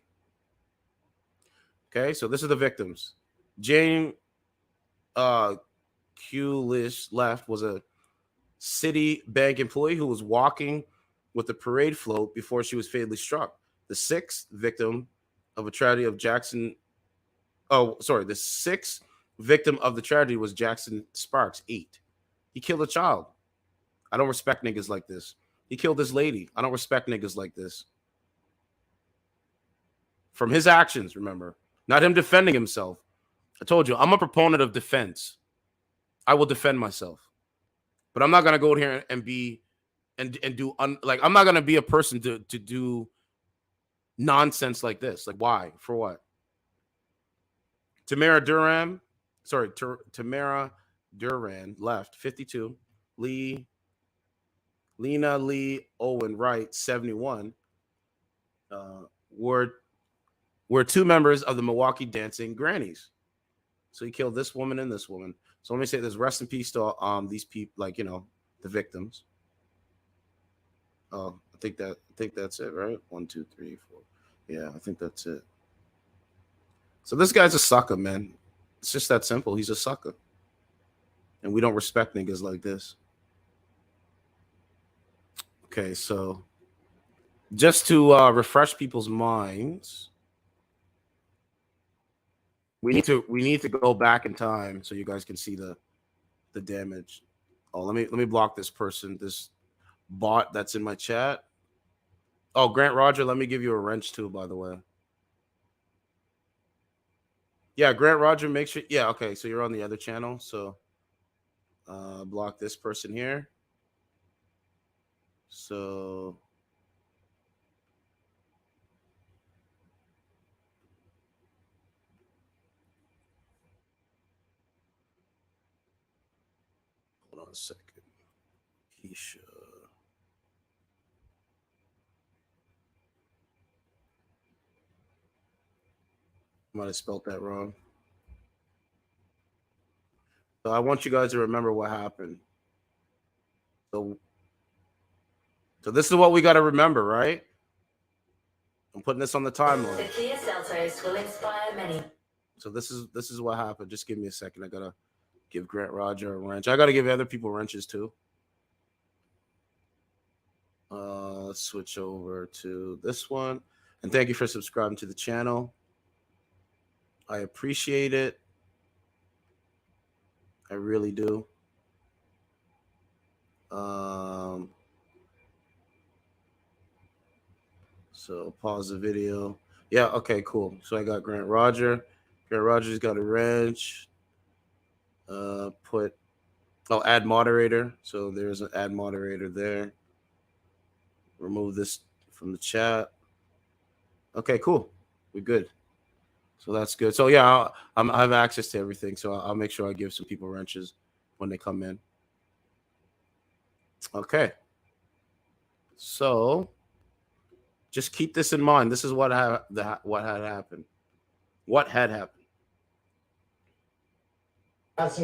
Okay, so this is the victims. Jane Kulish left was a Citibank employee who was walking with the parade float before she was fatally struck. The 6th victim of a tragedy of Jackson. Oh, sorry. The 6th victim of the tragedy was Jackson Sparks, 8. He killed a child. I don't respect niggas like this. He killed this lady. I don't respect niggas like this. From his actions, remember, not him defending himself. I told you, I'm a proponent of defense. I will defend myself. But I'm not going to go here and be and do like I'm not going to be a person to do nonsense like this. Like why? For what? Tamara Duran left 52. Lena Lee Owen Wright 71 were 2 members of the Milwaukee Dancing Grannies. So he killed this woman and this woman. So let me say this: rest in peace to these people, like the victims. Oh, I think that's it, right? 1, 2, 3, 4. Yeah, I think that's it. So this guy's a sucker, man. It's just that simple. He's a sucker, and we don't respect niggas like this. Okay, so just to refresh people's minds, we need to go back in time so you guys can see the damage. Oh, let me block this person, this bot that's in my chat. Oh, Grant Roger, let me give you a wrench too, by the way. Yeah, Grant Roger, make sure. Yeah, okay, so you're on the other channel, so block this person here. So hold on a second. Keisha. Might have spelled that wrong. So I want you guys to remember what happened. So this is what we got to remember, right? I'm putting this on the timeline. The Kia Seltos will inspire many. So this is what happened. Just give me a second. I gotta give Grant Roger a wrench. I gotta give other people wrenches too. Let's switch over to this one. And thank you for subscribing to the channel. I appreciate it. I really do. So pause the video. Yeah, okay, cool. So I got Grant Roger. Grant Roger's got a wrench. Add moderator. So there's an add moderator there. Remove this from the chat. Okay, cool. We're good. So that's good. So yeah, I have access to everything. So I'll make sure I give some people wrenches when they come in. Okay. So just keep this in mind. This is what had happened. What had happened?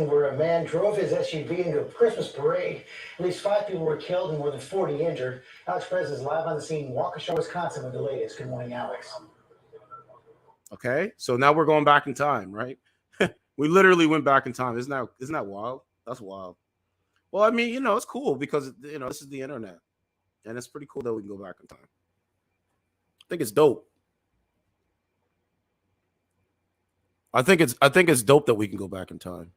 Where a man drove his SUV into a Christmas parade. At least 5 people were killed and more than 40 injured. Alex Perez is live on the scene in Waukesha, Wisconsin with the latest. Good morning, Alex. Okay, so now we're going back in time, right? We literally went back in time. Isn't that wild? That's wild. Well, I mean, it's cool because this is the internet, and it's pretty cool that we can go back in time. I think it's dope. I think it's dope that we can go back in time.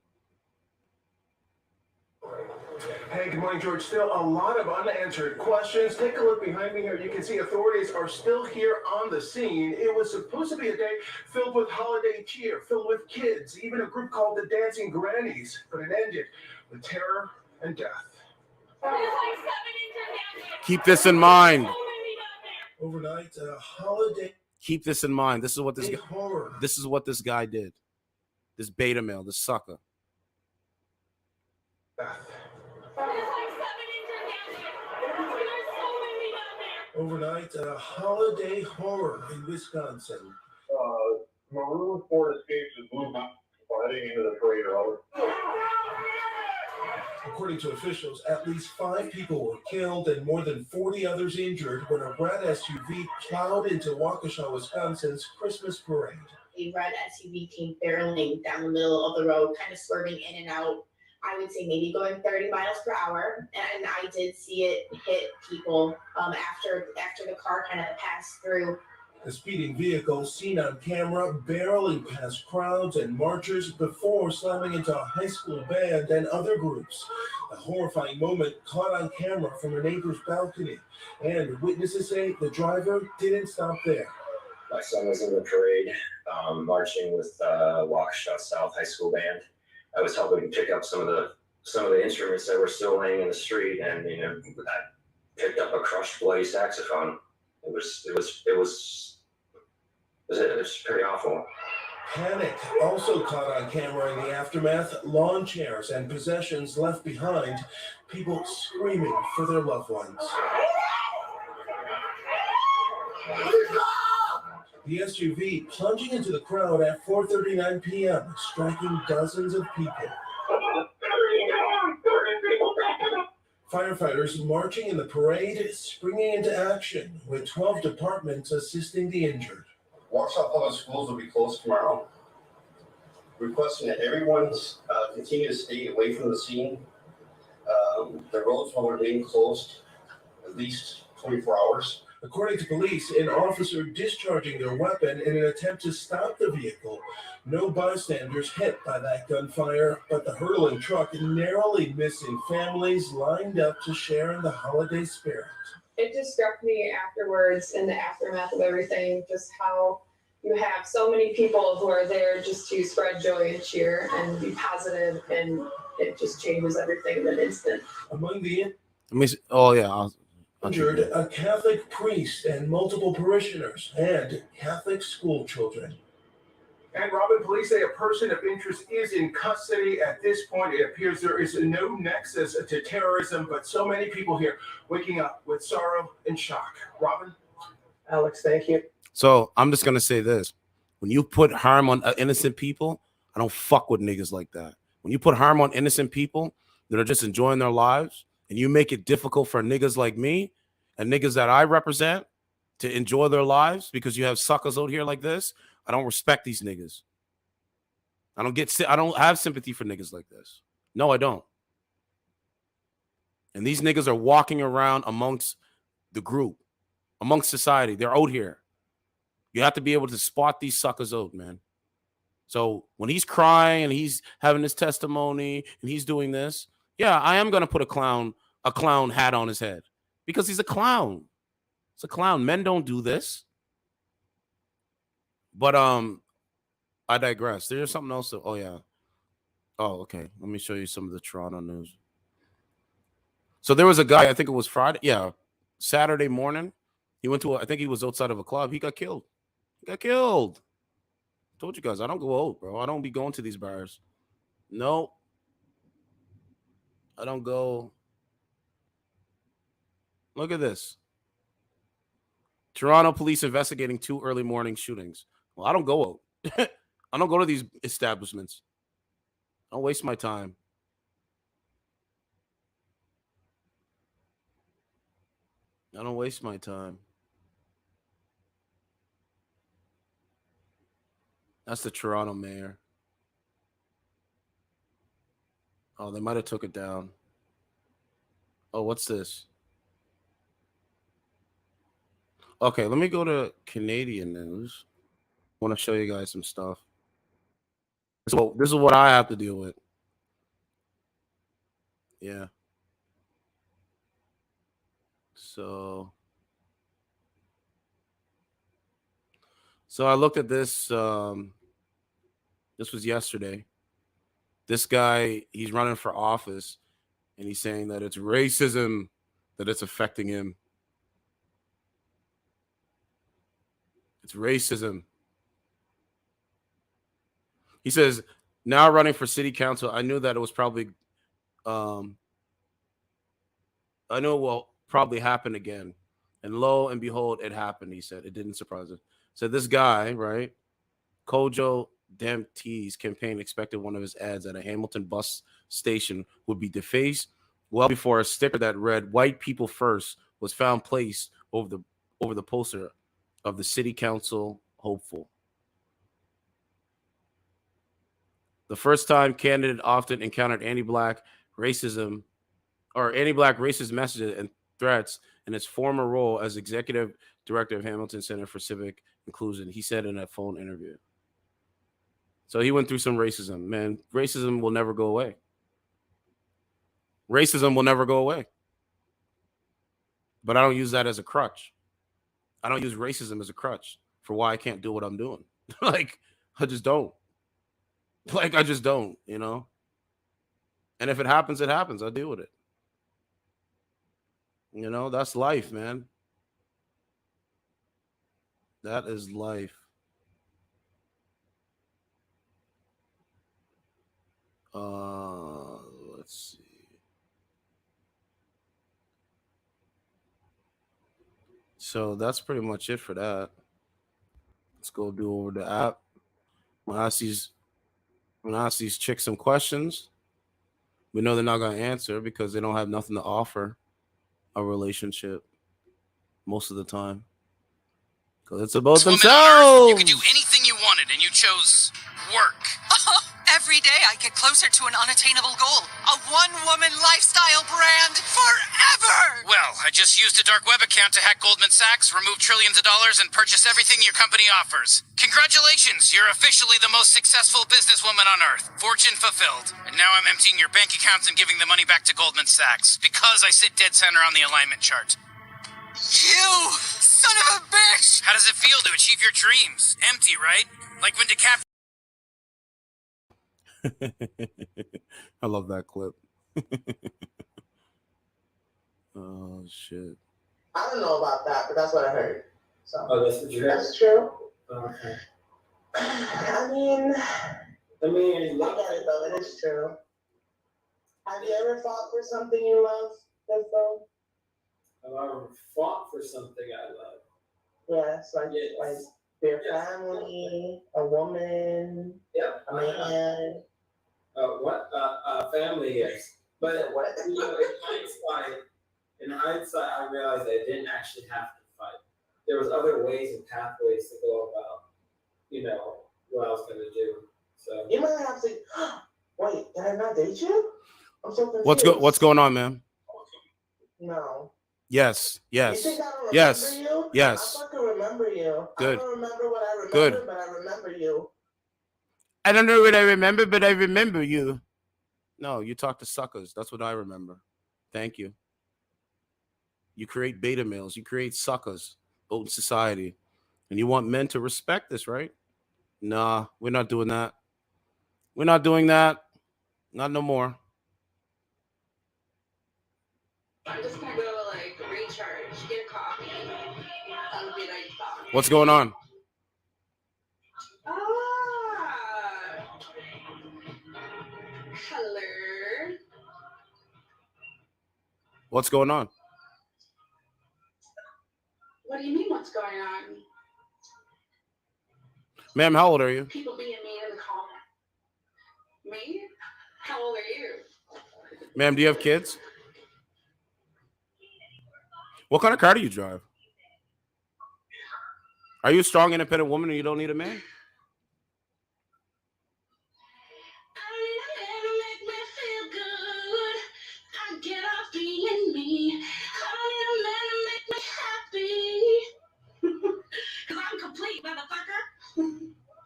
Hey, good morning, George. Still a lot of unanswered questions. Take a look behind me here. You can see authorities are still here on the scene. It was supposed to be a day filled with holiday cheer, filled with kids, even a group called the Dancing Grannies, but it ended with terror and death. Keep this in mind. Overnight, holiday. Keep this in mind. This is what this guy did. This beta male, this sucker. Overnight, holiday horror in Wisconsin. Maroon Ford escapes with blue mountain heading into the parade route. According to officials, at least 5 people were killed and more than 40 others injured when a red SUV plowed into Waukesha, Wisconsin's Christmas parade. A red SUV came barreling down the middle of the road, kind of swerving in and out. I would say maybe going 30 miles per hour, and I did see it hit people after the car kind of passed through. The speeding vehicle seen on camera barreling past crowds and marchers before slamming into a high school band and other groups. A horrifying moment caught on camera from a neighbor's balcony, and witnesses say the driver didn't stop there. My son was in the parade, marching with Waukesha South High School band. I was helping pick up some of the instruments that were still laying in the street, and I picked up a crushed bloody saxophone. It was pretty awful. Panic also caught on camera in the aftermath. Lawn chairs and possessions left behind. People screaming for their loved ones. The SUV plunging into the crowd at 4:39 p.m., striking dozens of people. Firefighters marching in the parade, springing into action, with 12 departments assisting the injured. Waukesha Public Schools will be closed tomorrow. Requesting that everyone continue to stay away from the scene. The roads will remain closed at least 24 hours. According to police, an officer discharging their weapon in an attempt to stop the vehicle. No bystanders hit by that gunfire, but the hurtling truck narrowly missing families lined up to share in the holiday spirit. It just struck me afterwards, in the aftermath of everything, just how you have so many people who are there just to spread joy and cheer and be positive, and it just changes everything in an instant. Among the injured, a Catholic priest and multiple parishioners and Catholic school children. And Robin, police say a person of interest is in custody at this point. It appears there is no nexus to terrorism, but so many people here waking up with sorrow and shock. Robin? Alex, thank you. So I'm just going to say this. When you put harm on innocent people, I don't fuck with niggas like that. When you put harm on innocent people that are just enjoying their lives, and you make it difficult for niggas like me and niggas that I represent to enjoy their lives because you have suckers out here like this, I don't respect these niggas. I don't have sympathy for niggas like this. No, I don't. And these niggas are walking around amongst the group, amongst society. They're out here. You have to be able to spot these suckers out, man. So when he's crying and he's having his testimony and he's doing this, yeah, I am going to put a clown hat on his head because he's a clown. It's a clown. Men don't do this. But I digress. There's something else. Oh, yeah. Oh, okay. Let me show you some of the Toronto news. So there was a guy, I think it was Friday. Yeah. Saturday morning. He went to, I think he was outside of a club. He got killed. Told you guys, I don't go out, bro. I don't be going to these bars. No. I don't go. Look at this. Toronto police investigating 2 early morning shootings. Well, I don't go out. I don't go to these establishments. I don't waste my time. I don't waste my time. That's the Toronto mayor. Oh, they might have took it down. Oh, what's this? Okay, let me go to Canadian news. I want to show you guys some stuff. So this is what I have to deal with. Yeah. So I looked at this. This was yesterday. This guy, he's running for office, And he's saying that it's racism that it's affecting him. It's racism. He says, now running for city council, I knew that it was probably, I know it will probably happen again. And lo and behold, it happened, he said. It didn't surprise him. So this guy, right, Kojo Demptey's campaign expected one of his ads at a Hamilton bus station would be defaced well before a sticker that read "White People First" was found placed over the poster of the city council hopeful. The first time candidate often encountered anti-black racism or anti-black racist messages and threats in his former role as executive director of Hamilton Center for Civic Inclusion, he said in a phone interview. So he went through some racism. Man, racism will never go away. Racism will never go away. But I don't use that as a crutch. I don't use racism as a crutch for why I can't do what I'm doing. Like, I just don't. Like, I just don't, you know? And if it happens, it happens. I deal with it. You know, that's life, man. That is life. Let's see. So that's pretty much it for that. Let's go do over the app. When I ask these chicks some questions, we know they're not gonna answer because they don't have nothing to offer a relationship most of the time. Because it's about themselves. You could do anything you wanted, and you chose work. Every day I get closer to an unattainable goal. A one-woman lifestyle brand forever! Well, I just used a dark web account to hack Goldman Sachs, remove trillions of dollars, and purchase everything your company offers. Congratulations, you're officially the most successful businesswoman on Earth. Fortune fulfilled. And now I'm emptying your bank accounts and giving the money back to Goldman Sachs, because I sit dead center on the alignment chart. You son of a bitch! How does it feel to achieve your dreams? Empty, right? Like when DiCaprio... I love that clip. Oh shit! I don't know about that, but that's what I heard. So that's what you heard? That's true. Okay. I mean, I get it though. It is true. Have you ever fought for something you love, though? Have I ever fought for something I love? Yes, like your family, a woman, a man. Family, yes. But what? In hindsight, I realized I didn't actually have to fight. There was other ways and pathways to go about, what I was going to do. So you might have to. Wait, did I not date you? I'm so confused. What's going on, man? No. Yes. You think I don't yes. remember you? Yes. I fucking remember you. Good. I don't remember what I remember, Good. But I remember you. I don't know what I remember, but I remember you. No, you talk to suckers. That's what I remember. Thank you. You create beta males. You create suckers out in society. And you want men to respect this, right? Nah, we're not doing that. We're not doing that. Not no more. I'm just gonna go recharge, get a coffee. That'll be What's going on? Hello. What's going on? What do you mean, what's going on? Ma'am, how old are you? People being mean in the comment. Me? How old are you? Ma'am, do you have kids? What kind of car do you drive? Are you a strong, independent woman and you don't need a man?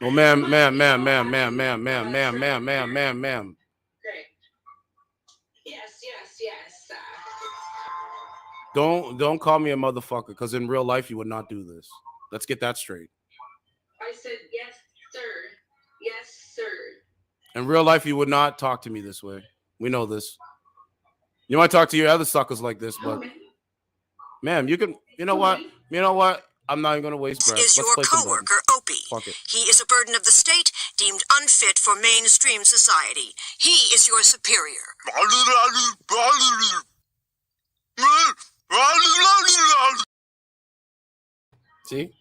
Well, ma'am. Great. Yes. Don't call me a motherfucker, because in real life you would not do this. Let's get that straight. I said yes, sir. Yes, sir. In real life you would not talk to me this way. We know this. You might talk to your other suckers like this, but ma'am, you can. You know what? You know what? I'm not even gonna waste breath. Is Let's your play some buttons. coworker Opie? Fuck it. He is a burden of the state, deemed unfit for mainstream society. He is your superior. See?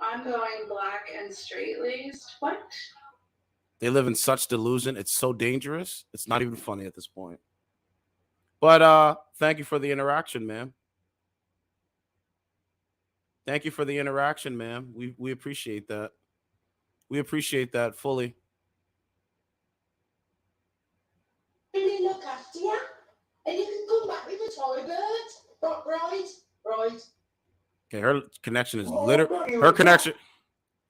I'm going black and straight laced. What? They live in such delusion. It's so dangerous. It's not even funny at this point. But thank you for the interaction, ma'am. Thank you for the interaction, ma'am. We appreciate that. We appreciate that fully. Really look after you, and you can come back with a toy bird. Right. Okay, her connection is literally her connection.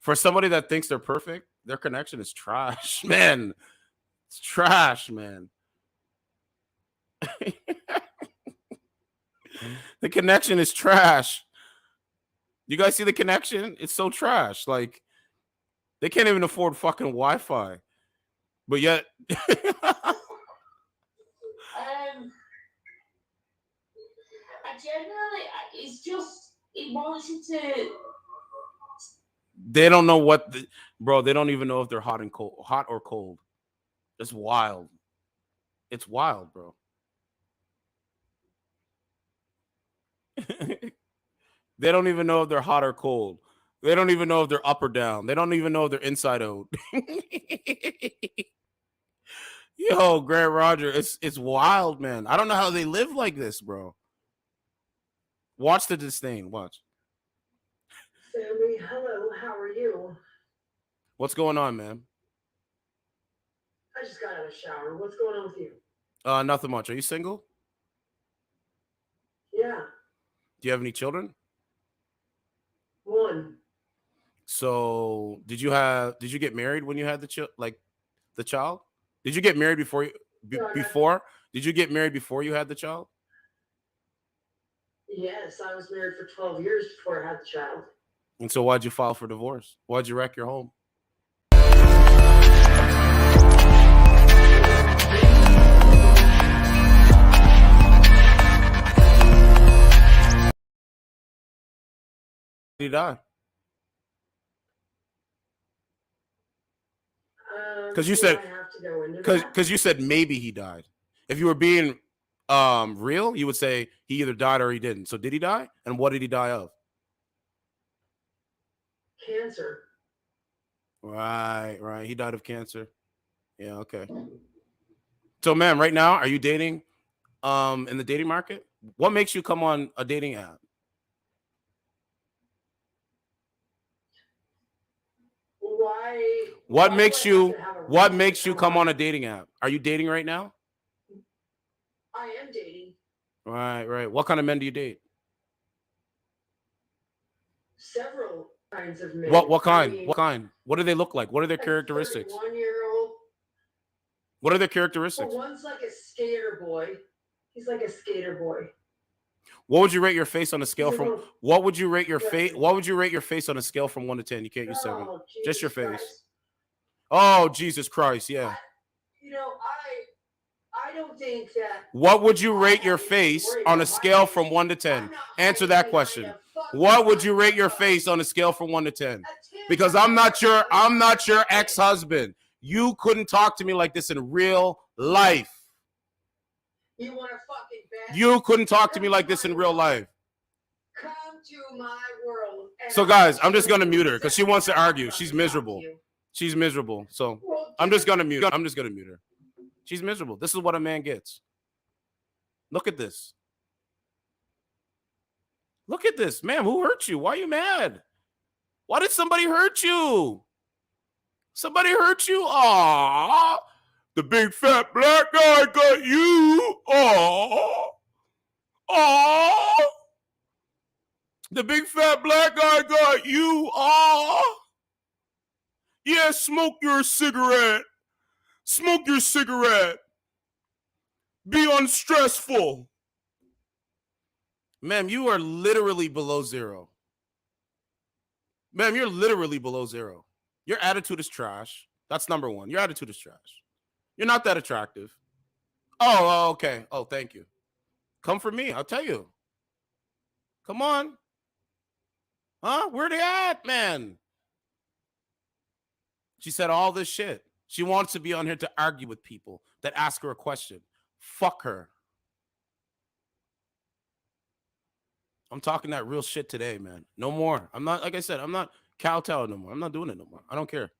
For somebody that thinks they're perfect, their connection is trash, man. It's trash, man. The connection is trash. You guys see the connection? It's so trash. Like, they can't even afford fucking Wi-Fi. But yet I generally, it's just, it wants you to. they don't know what bro, they don't even know if they're hot or cold. It's wild. It's wild, bro. They don't even know if they're hot or cold. They don't even know if they're up or down. They don't even know if they're inside out. Yo, Grant Roger, it's wild, man. I don't know how they live like this, bro. Watch the disdain. Watch. Sammy, hello, how are you? What's going on, man? I just got out of the shower. What's going on with you? Nothing much. Are you single? Yeah, Do you have any children? one. So, did you get married when you had the child? Did you get married before you before? Did you get married before you had the child? Yes, I was married for 12 years before I had the child. And so why'd you file for divorce? Why'd you wreck your home? Did he die? Because you said, because you said maybe he died. If you were being real, you would say he either died or he didn't. So did he die? And what did he die of? Cancer. Right. He died of cancer. Yeah, okay. So, ma'am, right now, are you dating in the dating market? What makes you come on a dating app? What makes you come on a dating app? Are you dating right now? I am dating. Right. What kind of men do you date? Several kinds of men. What kind? What kind? What do they look like? What are their characteristics? 1-year-old. What are their characteristics? Well, one's like a skater boy. He's like a skater boy. What would you rate your face on a scale from? What would you rate your face? What would you rate your face on a scale from 1 to 10? You can't use 7. Just your face. Christ. Oh, Jesus Christ! Yeah. I don't think that. What would you rate your face on a scale from 1 to 10? Answer that question. What would you rate your face on a scale from 1 to 10? Because I'm not your ex-husband. You couldn't talk to me like this in real life. You want to fucking bet? You couldn't talk to me like this in real life. Come to my world. So, guys, I'm just gonna mute her because she wants to argue. She's miserable. She's miserable. So I'm just gonna mute her. She's miserable. This is what a man gets. Look at this. Look at this. Man, who hurt you? Why are you mad? Why did somebody hurt you? Somebody hurt you? Aww. The big fat black guy got you. Aww. Aww. The big fat black guy got you. Aww. Yeah, smoke your cigarette. Smoke your cigarette. Be unstressful. Ma'am, you are literally below zero. Ma'am, you're literally below zero. Your attitude is trash. That's number one. Your attitude is trash. You're not that attractive. Oh, okay. Oh, thank you. Come for me. I'll tell you. Come on. Huh? Where they at, man? She said all this shit. She wants to be on here to argue with people that ask her a question. Fuck her. I'm talking that real shit today, man. No more. I'm not, like I said, I'm not kowtowing no more. I'm not doing it no more. I don't care.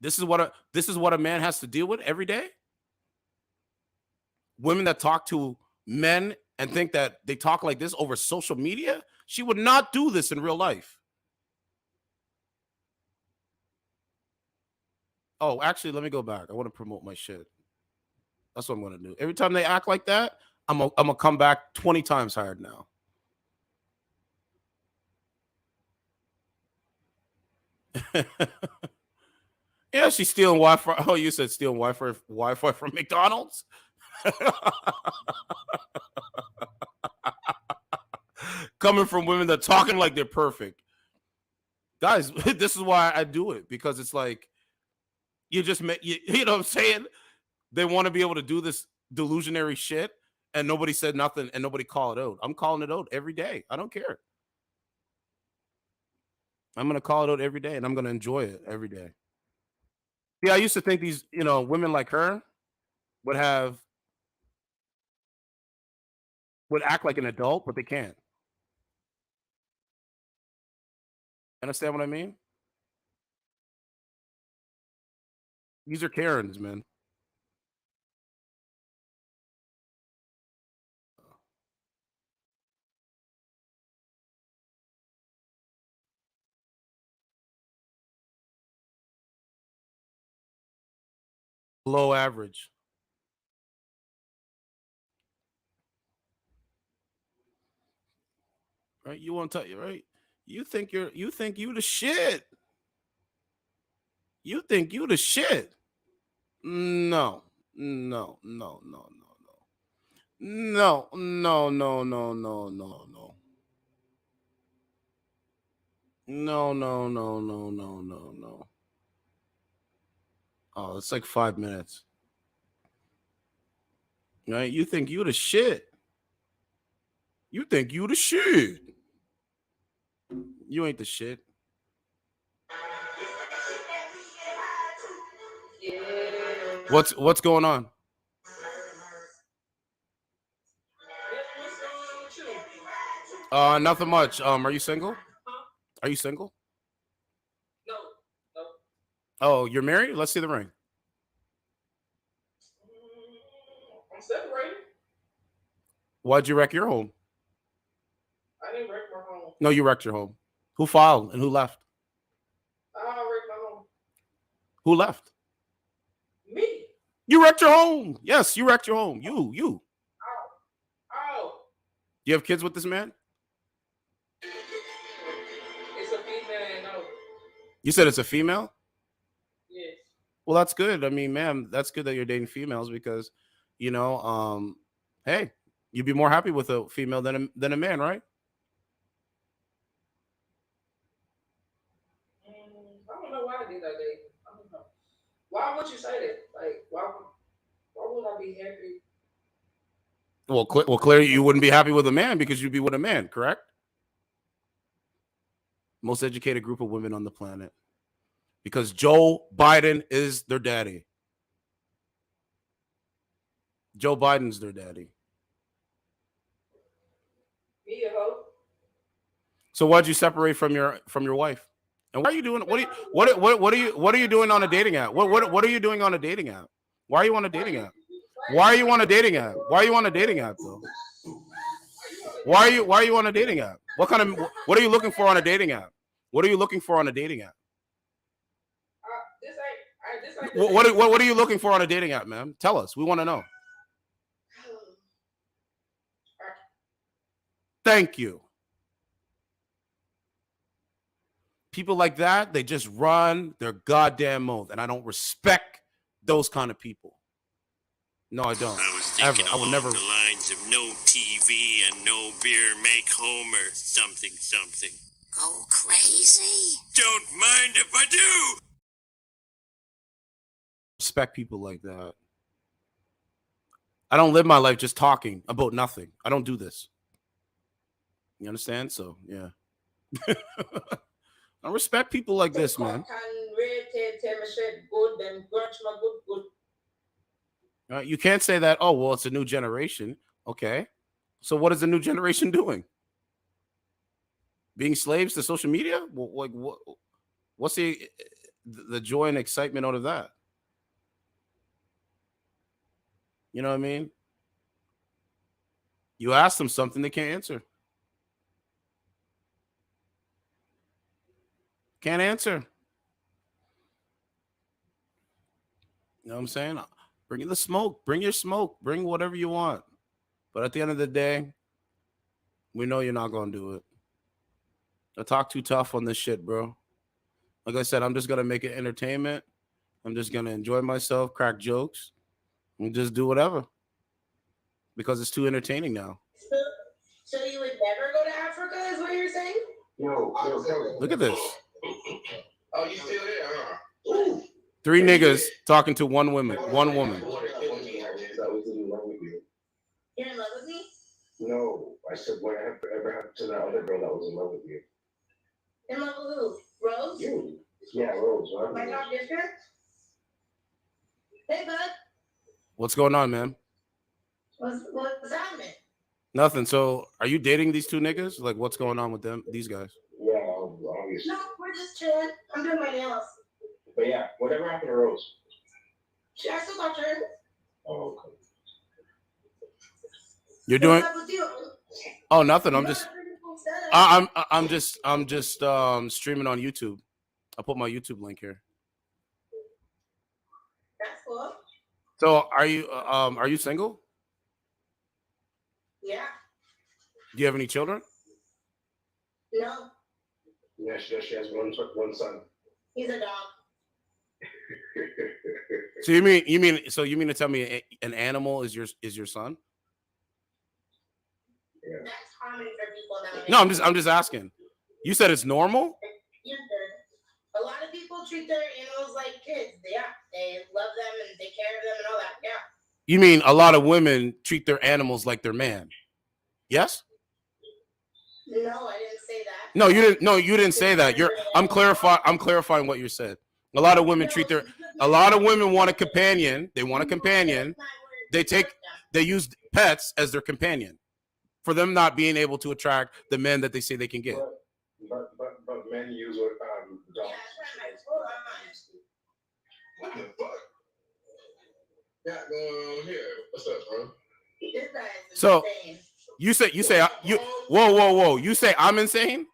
This is what a man has to deal with every day. Women that talk to men and think that they talk like this over social media. She would not do this in real life. Oh, actually, let me go back. I want to promote my shit. That's what I'm going to do. Every time they act like that, I'm going to come back 20 times higher now. Yeah, she's stealing Wi-Fi. Oh, you said stealing Wi-Fi from McDonald's? Coming from women that talking like they're perfect. Guys, this is why I do it, because it's like you know what I'm saying? They want to be able to do this delusionary shit and nobody said nothing and nobody called it out. I'm calling it out every day. I don't care. I'm going to call it out every day and I'm going to enjoy it every day. Yeah, I used to think these, women like her would act like an adult, but they can't. Understand what I mean? These are Karens, man. Below average. Right? You want to tell you, right? You think you the shit. You think you the shit. No. No, no, no, no, no. No, no, no, no, no, no, no. No, no, no, no, no, no, no. Oh, it's like 5 minutes. Right? You think you the shit. You think you the shit. You ain't the shit. What's going on? Nothing much. Are you single? Are you single? No. Oh, you're married? Let's see the ring. I'm separated. Why'd you wreck your home? I didn't wreck my home. No, you wrecked your home. Who filed and who left? I wrecked my home. Who left? Me. You wrecked your home. Yes, you wrecked your home. You. Oh. You have kids with this man? It's a female, no. You said it's a female? Yes. Well, that's good. I mean, ma'am, that's good that you're dating females because, hey, you'd be more happy with a female than a man, right? I don't know why I did that day. I don't know. Why would you say that? Like, why would I be happy? Well, clearly you wouldn't be happy with a man because you'd be with a man, correct? Most educated group of women on the planet. Because Joe Biden is their daddy. Joe Biden's their daddy. Me a hoe. So why'd you separate from your wife? And why are you doing? What are you doing on a dating app? What are you doing on a dating app? Why are you on a dating app? Why are you on a dating app? Why are you on a dating app though? Why are you on a dating app? What are you looking for on a dating app? What are you looking for on a dating app? What are you looking for on a dating app, ma'am? Tell us. We want to know. Thank you. People like that, they just run their goddamn mouth, and I don't respect those kind of people. No, I don't. I was thinking Ever. I would never. The lines of no TV and no beer make Homer something. Go crazy. Don't mind if I do. respect people like that. I don't live my life just talking about nothing. I don't do this. You understand? So, yeah. I respect people like this, man. You can't say that, oh, well, it's a new generation. Okay. So what is the new generation doing? Being slaves to social media? Like, what's the joy and excitement out of that? You know what I mean? You ask them something they can't answer. Can't answer. You know what I'm saying? Bring the smoke. Bring your smoke. Bring whatever you want. But at the end of the day, we know you're not going to do it. I talk too tough on this shit, bro. Like I said, I'm just going to make it entertainment. I'm just going to enjoy myself, crack jokes, and just do whatever. Because it's too entertaining now. So you would never go to Africa, is what you're saying? No. Look at this. Oh, you still there, huh? 3 niggas talking to one woman. One woman. You're in love with me? No, I said whatever happened to that other girl that was in love with you? In love with who? Rose? You. Yeah, Rose. My dog different? Hey, bud. What's going on, man? What's happening? Nothing. So, are you dating these 2 niggas? Like, what's going on with them? These guys? Yeah, obviously. No, we're just chilling. I'm doing my nails. But yeah, whatever happened to Rose? I still got her. Oh, okay. You're doing? What's up with you? Oh, nothing. I'm just streaming on YouTube. I'll put my YouTube link here. That's cool. So, are you single? Yeah. Do you have any children? No. Yeah, she has one son. He's a dog. So you mean to tell me an animal is your son? Yeah. That's common for people nowadays. No, I'm just asking. You said it's normal? Yeah. A lot of people treat their animals like kids. Yeah. They love them and take care of them and all that. Yeah. You mean a lot of women treat their animals like their man? Yes? No, I didn't say that. No, you didn't. No, you didn't say that. I'm clarifying what you said. A lot of women want a companion. They want a companion. They use pets as their companion for them not being able to attract the men that they say they can get. But men use dogs. What the fuck? Yeah, here. What's up, bro? So you say whoa. You say I'm insane?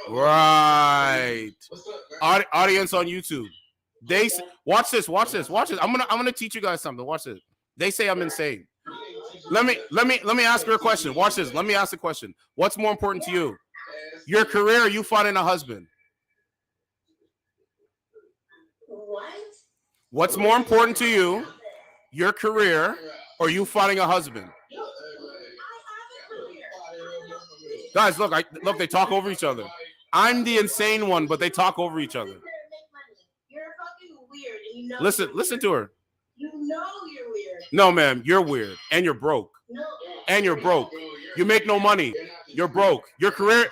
Right. Audience on YouTube. They watch this. I'm gonna teach you guys something. Watch this. They say I'm insane. Let me ask her a question. Watch this. Let me ask a question. What's more important to you? Your career or you finding a husband? What? What's more important to you? Your career or you finding a husband? Guys, look, they talk over each other. I'm the insane one, but they talk over each other. You're fucking weird. And you know Listen to her. You know you're weird. No, ma'am, you're weird and you're broke. No. And you're broke. You make no money. You're broke. Your career,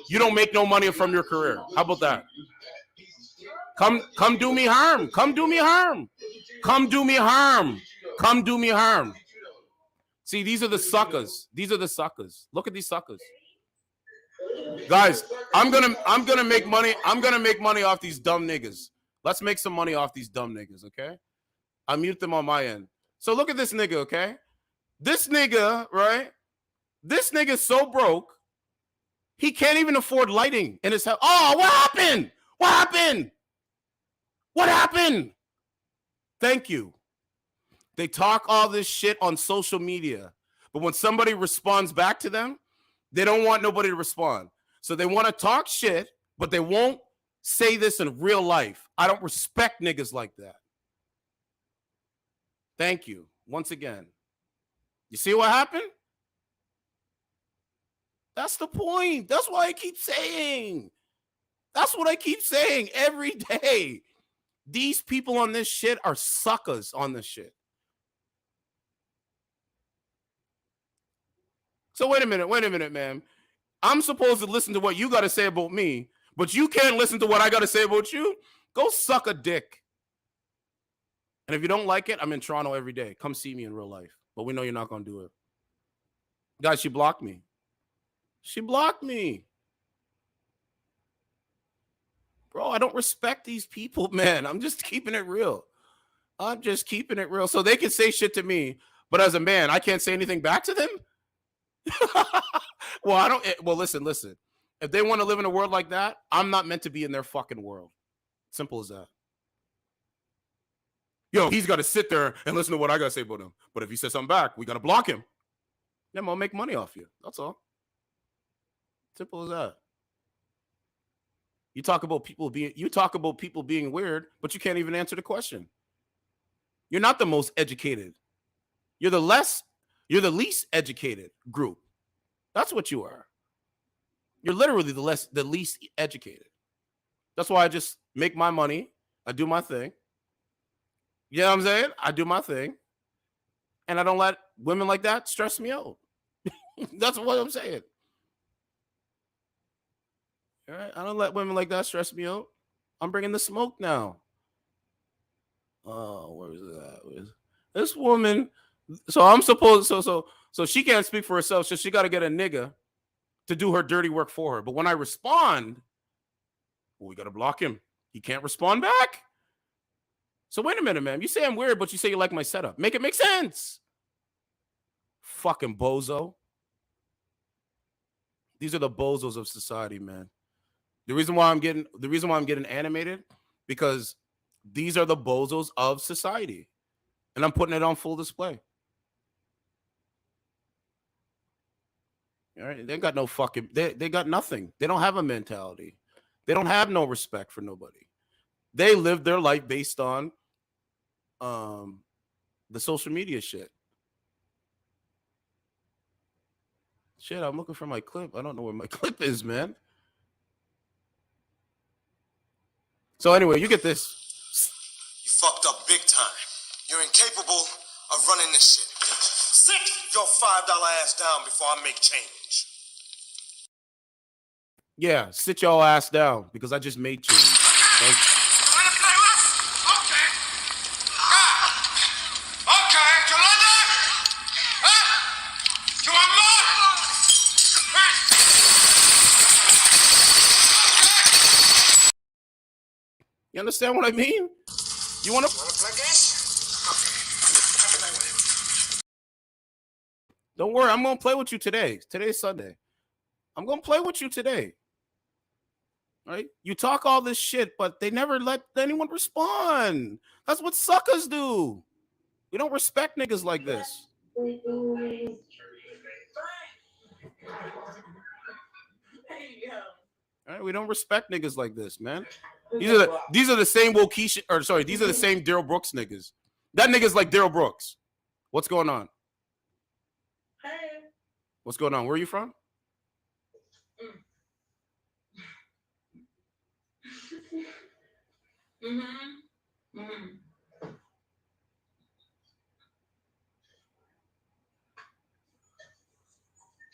you don't make no money from your career. How about that? Come do me harm. Come do me harm. Come do me harm. Come do me harm. See, these are the suckers. These are the suckers. Look at these suckers. Guys, I'm gonna make money. I'm gonna make money off these dumb niggas. Let's make some money off these dumb niggas, okay? I mute them on my end. So look at this nigga, okay? This nigga, right? This nigga's so broke, he can't even afford lighting in his house. Oh, what happened? What happened? What happened? Thank you. They talk all this shit on social media, but when somebody responds back to them, they don't want nobody to respond. So they want to talk shit, but they won't say this in real life. I don't respect niggas like that. Thank you. Once again. You see what happened? That's the point. That's why I keep saying. That's what I keep saying every day. These people on this shit are suckers on this shit. So wait a minute, man. I'm supposed to listen to what you got to say about me, but you can't listen to what I got to say about you? Go suck a dick. And if you don't like it, I'm in Toronto every day. Come see me in real life. But we know you're not going to do it. Guys, she blocked me. She blocked me. Bro, I don't respect these people, man. I'm just keeping it real. I'm just keeping it real. So they can say shit to me, but as a man, I can't say anything back to them? Well, I don't. Well, listen. If they want to live in a world like that, I'm not meant to be in their fucking world. Simple as that. Yo, he's got to sit there and listen to what I got to say about him. But if he says something back, we got to block him. Then I'll make money off you. That's all. Simple as that. You talk about people being weird, but you can't even answer the question. You're not the most educated. You're the least educated group. That's what you are. You're literally the least educated. That's why I just make my money. I do my thing. You know what I'm saying? I do my thing. And I don't let women like that stress me out. That's what I'm saying. All right? I don't let women like that stress me out. I'm bringing the smoke now. Oh, where is that? This woman. So I'm supposed so she can't speak for herself. So she got to get a nigga to do her dirty work for her. But when I respond, well, we got to block him. He can't respond back. So wait a minute, man. You say I'm weird, but you say you like my setup. Make it make sense. Fucking bozo. These are the bozos of society, man. The reason why I'm getting animated, because these are the bozos of society. And I'm putting it on full display. All right. They got no fucking they got nothing. They don't have a mentality. They don't have no respect for nobody. They live their life based on the social media shit. Shit, I'm looking for my clip. I don't know where my clip is, man. So anyway, you get this. You fucked up big time. You're incapable of running this shit. Sit your $5 ass down before I make change. Yeah, sit your ass down because I just made change. Okay? You understand what I mean? You want to play games? Don't worry, I'm going to play with you today. Today's Sunday. I'm going to play with you today. Right? You talk all this shit, but they never let anyone respond. That's what suckers do. We don't respect niggas like this. All right, we don't respect niggas like this, man. These are the same Wokesha, or sorry, these are the same Darrell Brooks niggas. That nigga's like Darrell Brooks. What's going on? Hey. What's going on? Where are you from?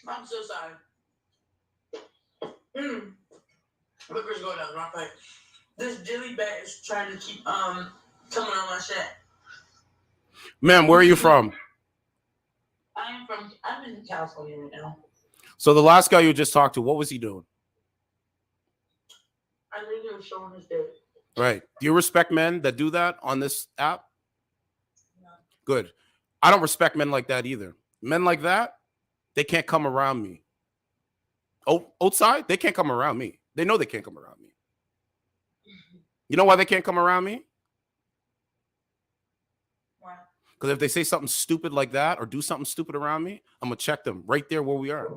I'm so sorry. Liquor's going down the wrong pipe. This jelly bat is trying to keep coming on my shit. Ma'am, where are you from? I'm in California right now. So the last guy you just talked to, what was he doing? I think he was showing his dick. Right. Do you respect men that do that on this app? No. Good. I don't respect men like that either. Men like that, they can't come around me. Oh, outside, they can't come around me. They know they can't come around me. You know why they can't come around me? Why? Because if they say something stupid like that or do something stupid around me, I'm going to check them right there where we are.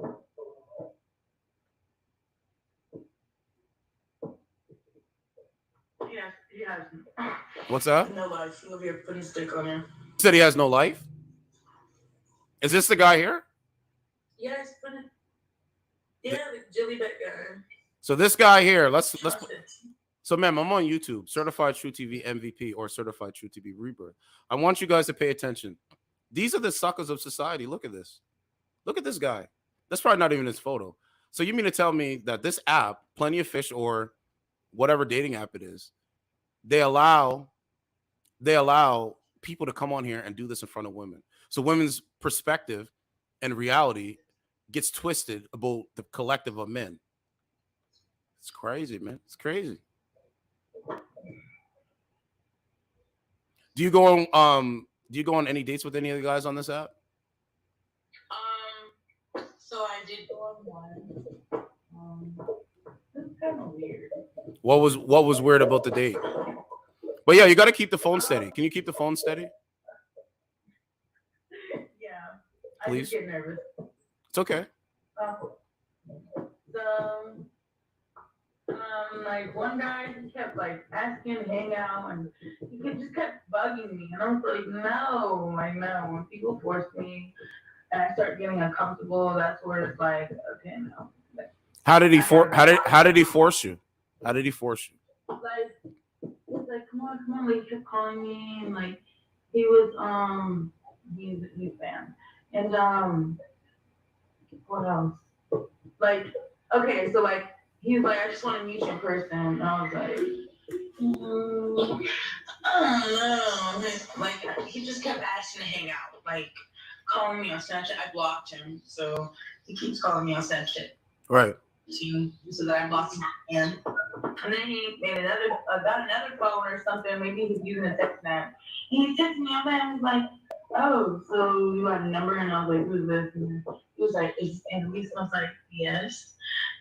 He has What's that? no life. He's over here putting his dick on him. He said he has no life? Is this the guy here? Yeah, he's putting it. Yeah, the jelly bat guy. So this guy here, let's So, ma'am, I'm on YouTube, Certified True TV MVP or Certified True TV Rebirth. I want you guys to pay attention. These are the suckers of society. Look at this. Look at this guy. That's probably not even his photo. So you mean to tell me that this app, Plenty of Fish or whatever dating app it is, they allow people to come on here and do this in front of women. So women's perspective and reality gets twisted about the collective of men. It's crazy, man. It's crazy. Do you go on any dates with any of the guys on this app? So I did go on one. It's kind of weird. What was weird about the date? But yeah, you got to keep the phone steady. Can you keep the phone steady? Yeah. Please. I just get nervous. It's okay. Like one guy just kept like asking to hang out, and he just kept bugging me, and I was like, no, when people force me, and I start getting uncomfortable, that's where it's like, okay, no. How did he force you? How did he force you? Like, he's like, come on, like, he kept calling me, and like, he was, he's a fan, and what else? Like, okay, so like, he was like, I just want to meet you in person, and I was like, I don't know, like, he just kept asking to hang out, like, calling me on Snapchat. I blocked him, so he keeps calling me on Snapchat. Right. So that I blocked him, and then he made got another phone or something. Maybe he's using a text map. And he texted me on that, and he's like, oh, so you got a number? And I was like, who's this? And he was like, is and Lisa? I was like, yes.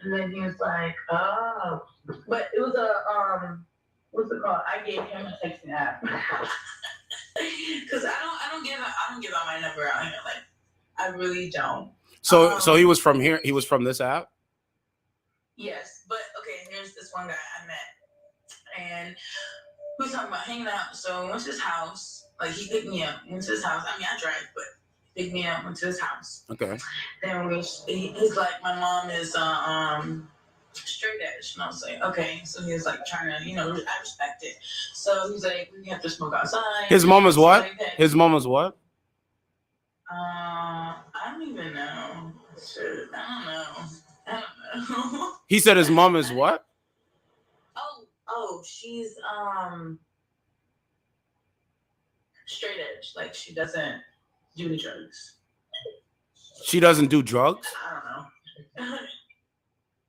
And then he was like, oh, but it was a what's it called? I gave him a texting app because I don't give out my number out here. Like, I really don't. So he was from here. He was from this app. Yes, but okay. Here's this one guy I met, and we was talking about hanging out. So we went to his house. Like, he picked me up. Went to his house. I mean, I drive, but he picked me up. Went to his house. Okay. Then he's like, my mom is straight edge, and I was like, okay. So he was like trying to, I respect it. So he's like, we have to smoke outside. His mom is what? Like His mom is what? I don't even know. Shit, I don't know. He said his mom is what? She's straight edge. Like, she doesn't do any drugs. She doesn't do drugs? I don't know.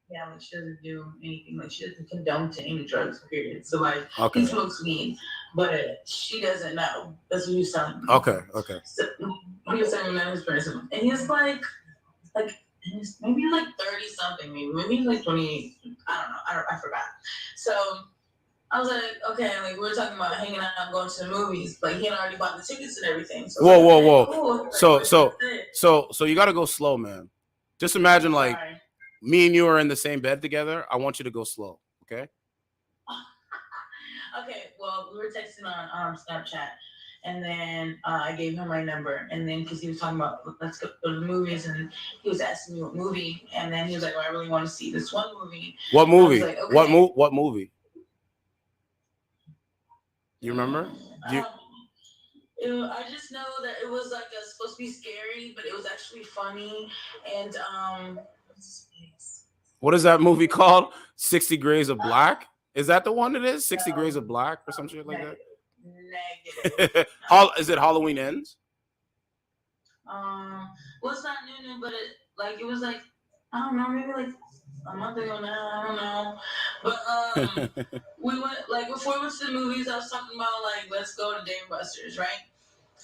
Yeah, like, she doesn't do anything. Like, she doesn't condone to any drugs, period. So, like, Okay. he smokes weed, but she doesn't know. That's what he was telling me. Okay. So, he was telling me that his person. And he was like maybe like 30 something, maybe like 28. I don't know. I forgot. So I was like, okay, like, we were talking about hanging out, going to the movies. Like, he had already bought the tickets and everything. So Whoa. Cool. So you got to go slow, man. Just imagine like me and you are in the same bed together. I want you to go slow, okay? Okay. Well, we were texting on Snapchat. And then I gave him my number. And then, because he was talking about, let's go to the movies. And he was asking me what movie. And then he was like, well, I really want to see this one movie. What movie? Like, okay. What movie? You remember? I just know that it was like supposed to be scary, but it was actually funny. And what is that movie called? 60 Grades of Black? Is that the one it is? 60 Grades of Black or some shit like that? Negative. Is it Halloween Ends? Well, it's not new, but it was like, I don't know, maybe like a month ago now. I don't know. But we went, like, before we went to the movies, I was talking about, like, let's go to Dave Buster's, right?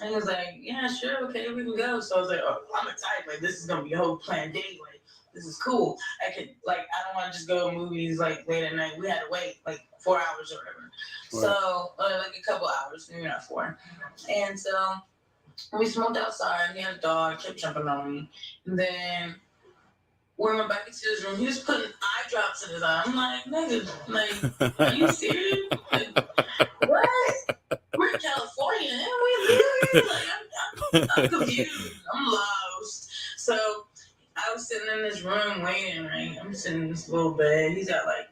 And he was like, yeah, sure, okay, we can go. So I was like, oh, I'm excited. Like, this is gonna be a whole planned date. Like, this is cool. I don't want to just go to movies like late at night. We had to wait like 4 hours or whatever. Right. So like a couple hours, maybe not 4. And so we smoked outside. He had a dog, kept jumping on me. And then we went back into his room. He was putting eye drops in his eye. I'm like, nigga, like, are you serious? Like, what? We're in California. And we live here. Like, I'm confused. I'm lost. So I was sitting in this room waiting, right? I'm sitting in this little bed. He's got like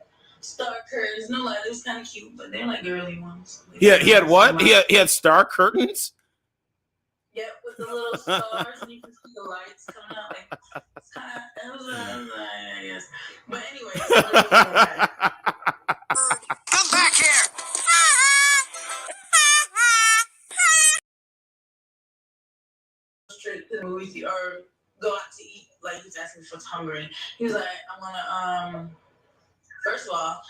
star curtains. No lie, it was kind of cute, but they're like girly ones. Like, He had what? He had star curtains. Yep, with the little stars, and you can see the lights coming out. Like it's kind of, it was I guess. But anyways, Come back here! straight to the movies or go out to eat. Like he was asking if I was hungry. He was like, I wanna first of all,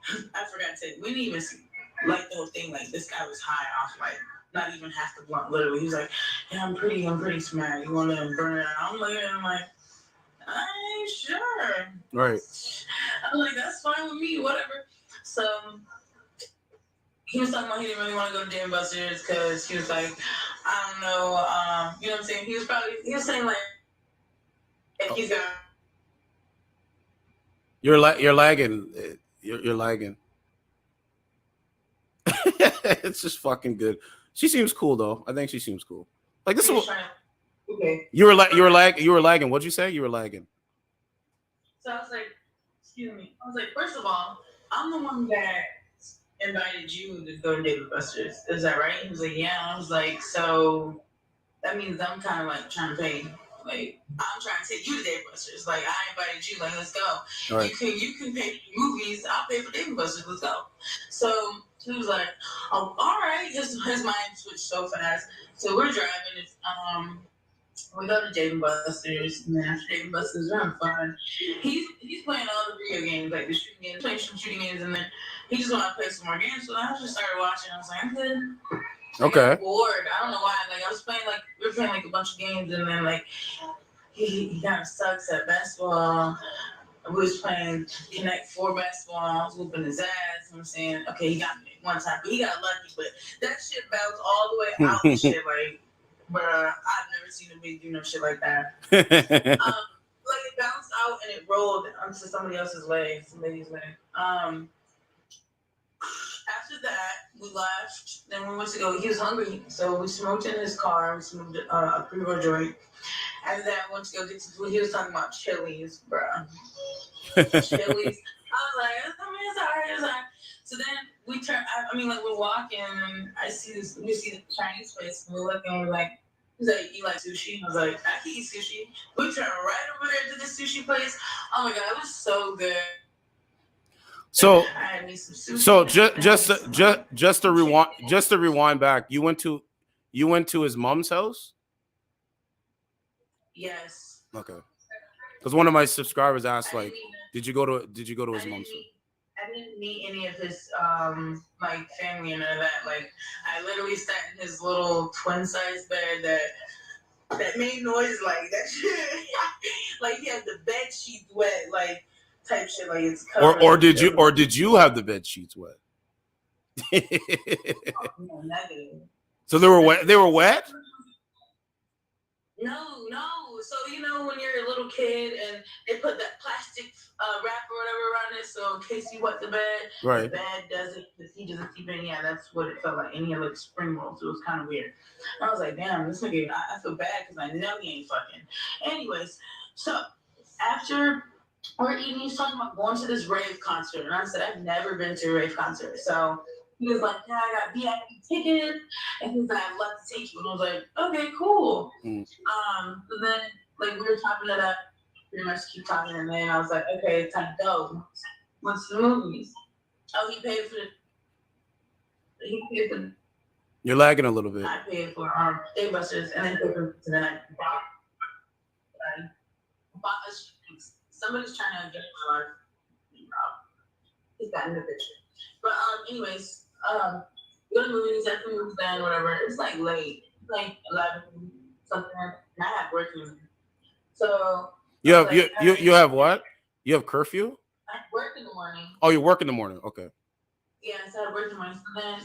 I forgot to say we didn't even see like the whole thing. Like this guy was high off like not even half the blunt. Literally, he was like, "Yeah, I'm pretty smacked. You want to burn it out?" I'm like, I ain't sure. Right. I'm like, that's fine with me, whatever. So he was talking about he didn't really want to go to Dave & Buster's because he was like, I don't know, you know what I'm saying? He was saying like, if he's got. You're lagging. You're lagging. It's just fucking good. She seems cool though. I think she seems cool. Like this is. Okay. You were lagging. What'd you say? You were lagging. So I was like, excuse me. I was like, first of all, I'm the one that invited you to go to Dave & Buster's. Is that right? He was like, yeah. I was like, so that means I'm kind of like trying to pay. Like I'm trying to take you to Dave & Buster's. Like I invited you. Like let's go. Right. You can pay for movies. I'll pay for Dave & Buster's. Let's go. So he was like, oh, all right. His mind switched so fast. So we're driving. We go to Dave & Buster's, and then after Dave & Buster's, we're having fun. He's playing all the video games, like the shooting games, playing some shooting games, and then he just wanted to play some more games. So I just started watching. I was like, I'm good. Okay. I got bored. I don't know why. Like I was playing we were playing like a bunch of games, and then like he kind of sucks at basketball. We was playing Connect 4 basketball. I was whooping his ass. I'm saying, okay, he got me one time, but he got lucky. But that shit bounced all the way out and shit. Like, bruh, I've never seen a big do no shit like that. Like it bounced out and it rolled onto somebody else's leg, some lady's leg. After that, we left. Then we went to go. He was hungry, so we smoked in his car. We smoked a pre-roll joint. After that, we went to go get some food. He was talking about Chili's, bro. Chili's. I was like, it's alright. So then we turn. Like we're walking, and we see the Chinese place, and we're looking, and we're like, he's like, you like sushi? I was like, I can eat sushi. We turn right over there to the sushi place. Oh my god, it was so good. So just to rewind back, you went to his mom's house? Yes. Okay. Because one of my subscribers asked, like, did you go to his mom's house? I didn't meet any of his like family and none of that. Like I literally sat in his little twin size bed that made noise like that shit. Like he had the bed sheets wet, like type shit, like it's covered. Or did you have the bed sheets wet? No, negative. So they were wet. They were wet. No. So when you're a little kid and they put that plastic wrap or whatever around it, so in case you wet the bed, right. The bed doesn't, because he doesn't keep it. Yeah, that's what it felt like. And he had like spring rolls, so it was kind of weird. And I was like, damn, this nigga, I feel bad because I know he ain't fucking. Anyways, so after we're eating, he's talking about going to this rave concert, and I said I've never been to a rave concert, so. He was like, yeah, I got VIP tickets. And he's like, I'd love to take you. And I was like, okay, cool. So then, like, we were talking it up, pretty much keep talking. And then I was like, okay, it's time to go. What's the movies? Oh, he paid for You're lagging a little bit. I paid for Dave & Buster's, and then paid for, and then I bought somebody's trying to get my life. He's got in the picture. But anyways, go to the movies, after the movie's done, whatever. It's like late, like 11 something, and I had work in the morning. So you have what? You have curfew? I work in the morning. Oh, you work in the morning. Okay. Yeah, so I had work in the morning. So then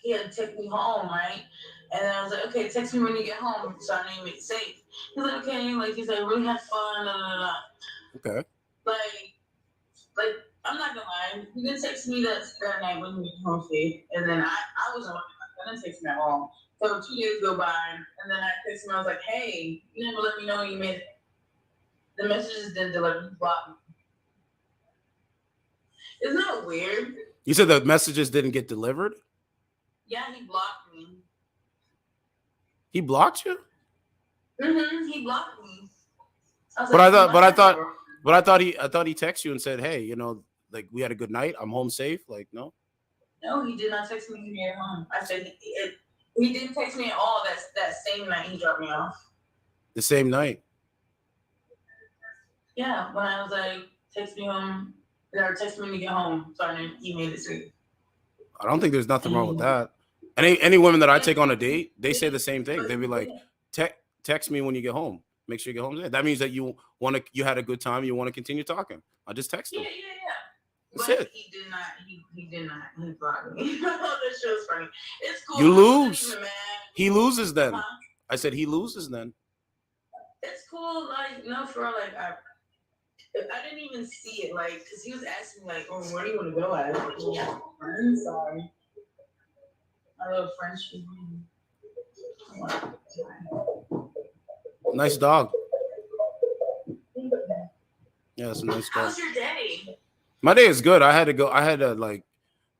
he had to take me home, right? And then I was like, okay, text me when you get home, so I know you make it safe. He's like, okay, like he's like, really have fun, Okay. Like. I'm not gonna lie. He didn't text me that night when he was home safe, and then I wasn't working. I didn't text me at all. So 2 days go by, and then I texted him. I was like, "Hey, you never let me know you made it." The messages didn't deliver. He blocked me. Isn't that weird? You said the messages didn't get delivered? Yeah, he blocked me. He blocked you? He blocked me. But I thought he texted you and said, hey, like we had a good night. I'm home safe. Like, no. No, he did not text me to get home. I said he didn't text me at all. That same night he dropped me off. The same night. Yeah, when I was like, text me home, or text me to get home. So he made it sweet. I don't think there's nothing wrong with that. Any women that I take on a date, they say the same thing. They'd be like, text me when you get home. Make sure you get home. That means that you had a good time. You want to continue talking. I just text them. Yeah. That's but it. He did not. He blocked me. That show's funny. It's cool. You lose. He loses then. Huh? I said he loses then. It's cool. Like, no, for real, like I didn't even see it. Like, cause he was asking me like, "Oh, where do you want to go at?" I'm sorry. My little French. Nice dog. Yeah, it's a nice dog. How's your day? My day is good. I had to like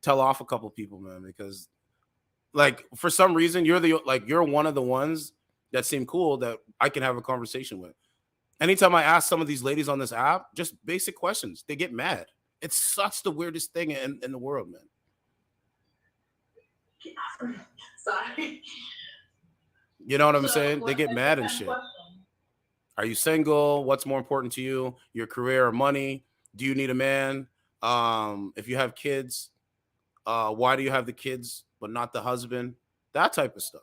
tell off a couple people, man, because like for some reason you're one of the ones that seem cool that I can have a conversation with. Anytime I ask some of these ladies on this app, just basic questions, they get mad. It's such the weirdest thing in the world, man. Sorry. You know what I'm saying? They get mad and shit. Are you single? What's more important to you? Your career or money? Do you need a man? If you have kids, why do you have the kids but not the husband? That type of stuff.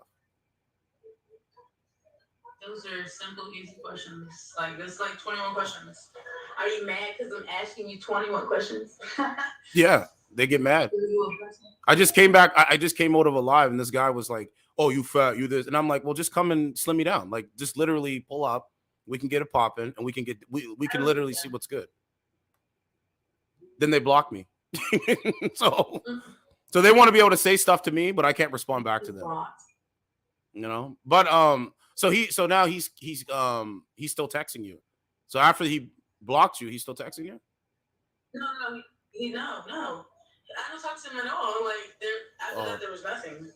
Those are simple, easy questions. Like, it's like 21 questions. Are you mad because I'm asking you 21 questions? Yeah, they get mad. I just came back. I just came out of a live, and this guy was like, "Oh, you fat, you this," and I'm like, "Well, just come and slim me down. Like, just literally pull up. We can get it popping, and we can literally see what's good." Then they block me. So they want to be able to say stuff to me, but I can't respond back to them. But so now he's still texting you. So after he blocked you, he's still texting you? No. I don't talk to him at all. Like after that, there was nothing.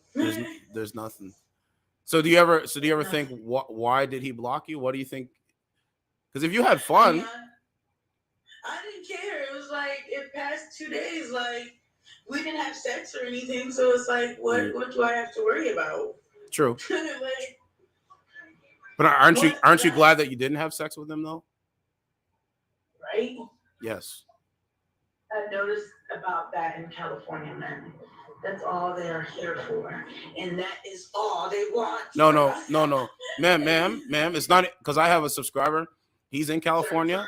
There's nothing. So do you ever think why did he block you? What do you think? Because if you had fun, I didn't care. It was like it passed 2 days. Like we didn't have sex or anything. So it's like, what do I have to worry about? True. Like, but aren't you glad that you didn't have sex with him though? Right. Yes. I noticed about that in California, man. That's all they are here for, and that is all they want. No, ma'am. It's not because I have a subscriber. He's in California.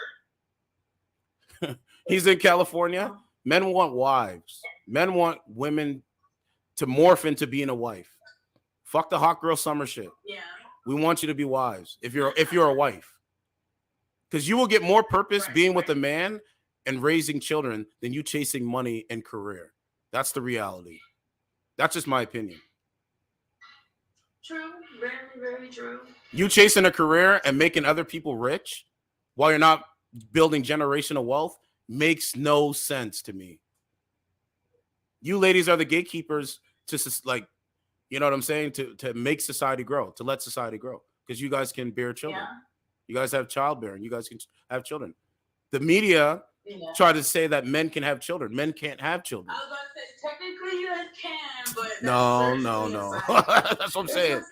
He's in California. Men want wives. Men want women to morph into being a wife. Fuck the hot girl summer shit. Yeah. We want you to be wives if you're a wife. Because you will get more purpose being with a man and raising children than you chasing money and career. That's the reality. That's just my opinion. True. Very, very true. You chasing a career and making other people rich while you're not building generational wealth makes no sense to me. You ladies are the gatekeepers to, like, you know what I'm saying? To make society grow, to let society grow. Because you guys can bear children. Yeah. You guys have childbearing. You guys can have children. The media try to say that men can have children. Men can't have children. I was about to say, technically you guys can, but no. That's what I'm saying.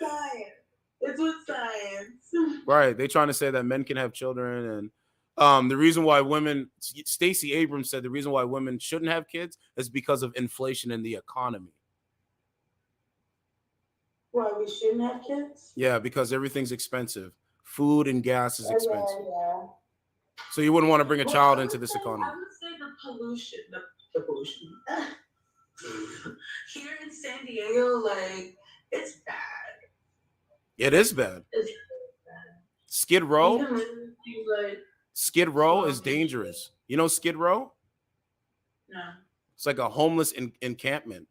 It's with science. Right. They're trying to say that men can have children. And the reason why Stacey Abrams said the reason why women shouldn't have kids is because of inflation in the economy. Why we shouldn't have kids? Yeah, because everything's expensive. Food and gas is expensive. Yeah. So you wouldn't want to bring a child into this economy. I would say the pollution. The pollution. Here in San Diego, like, it's bad. It is bad. It's bad. Skid Row? Like, Skid Row is dangerous. You know Skid Row? No. It's like a homeless encampment.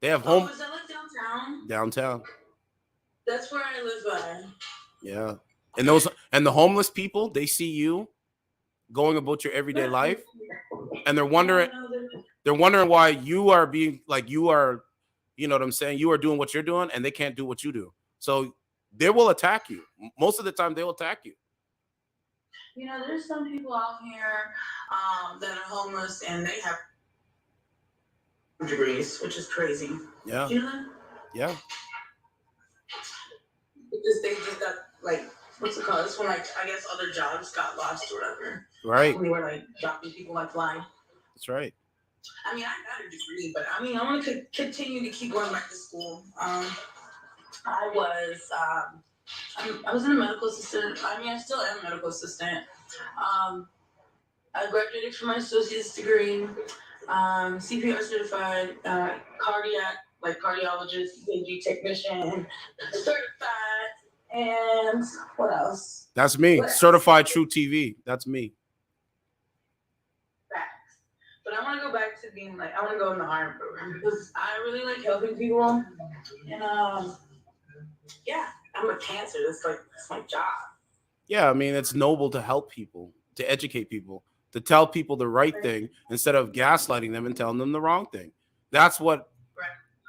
They have is that like downtown? Downtown. That's where I live by. Yeah. And the homeless people, they see you going about your everyday life And they're wondering why you are being like you are, you know what I'm saying? You are doing what you're doing, and they can't do what you do. So they will attack you. Most of the time, they will attack you. You know, there's some people out here that are homeless, and they have degrees, which is crazy. Yeah. Do you know that? Yeah. Because they just got like, what's it called? It's when like I guess other jobs got lost or whatever. Right. When they were like dropping people like flying. That's right. I mean, I got a degree, but I mean, I want to continue to keep going back to school. I was in a medical assistant. I mean, I still am a medical assistant. I graduated from my associate's degree, CPR certified, cardiac, like cardiologist, EKG technician, certified, and what else? That's me. Certified True TV. That's me. Facts. But I want to go back to being like, I want to go in the hiring program because I really like helping people. And yeah, I'm a cancer. That's my job. Yeah, I mean, it's noble to help people, to educate people, to tell people the right thing instead of gaslighting them and telling them the wrong thing. That's what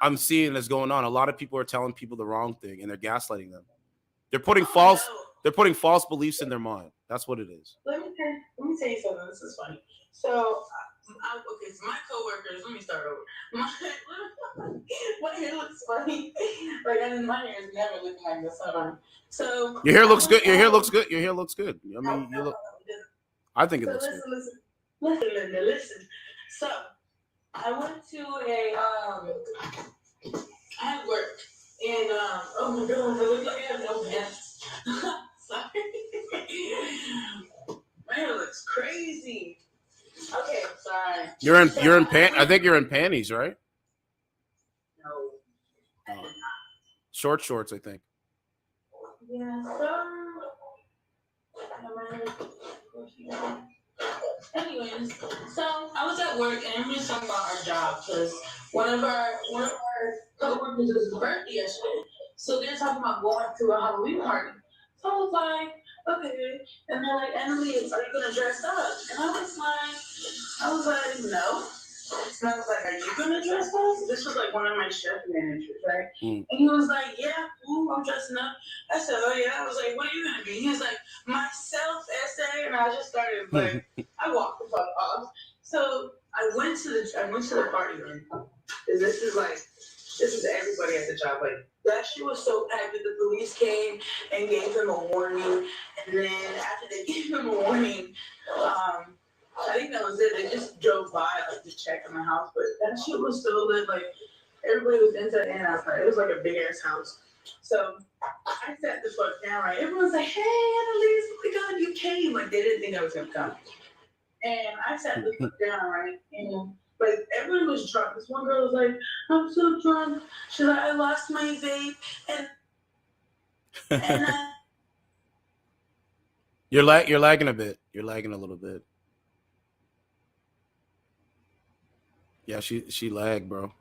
I'm seeing is going on. A lot of people are telling people the wrong thing and they're gaslighting them. They're putting false beliefs in their mind. That's what it is. Let me tell you something. This is funny. So, so my coworkers. Let me start over. My hair looks funny. Like, I mean, my hair is never looking like this. Hold on. So Your hair looks good. Your hair looks good. Your hair looks good. I mean, you look. I think it looks good. Listen. So, I went to I had work, and oh my god, I look like I have no pants. Sorry. My hair looks crazy. Okay, sorry. You're in pant. I think you're in panties, right? No. Oh. Shorts, I think. Yeah, anyways, so I was at work and everybody's talking about our job because one of our coworkers was birthday yesterday. So they're talking about going to a Halloween party. So I was like, okay. And they're like, Emily, are you gonna dress up? And I was like, no. And I was like, are you gonna dress up? This was like one of my chef managers, right? And he was like, yeah, I'm dressing up. I said, oh yeah. I was like, what are you gonna be? He was like, my self-essay. And I just started like, I walked the fuck off. So I went to the party room. And this is everybody at the job. Like that shit was so packed that the police came and gave him a warning. And then after they gave him a warning, I think that was it. They just drove by like to check in my house, but that shit was so lit. Like everybody was inside and outside. It was like a big ass house. So I sat the fuck down. Right, everyone's like, "Hey, Annalise, oh my god, you came!" Like they didn't think I was gonna come. And I sat the fuck down, right, and like everyone was drunk. This one girl was like, "I'm so drunk." She's like, "I lost my vape," and You're lagging a bit. You're lagging a little bit. Yeah, she lagged, bro.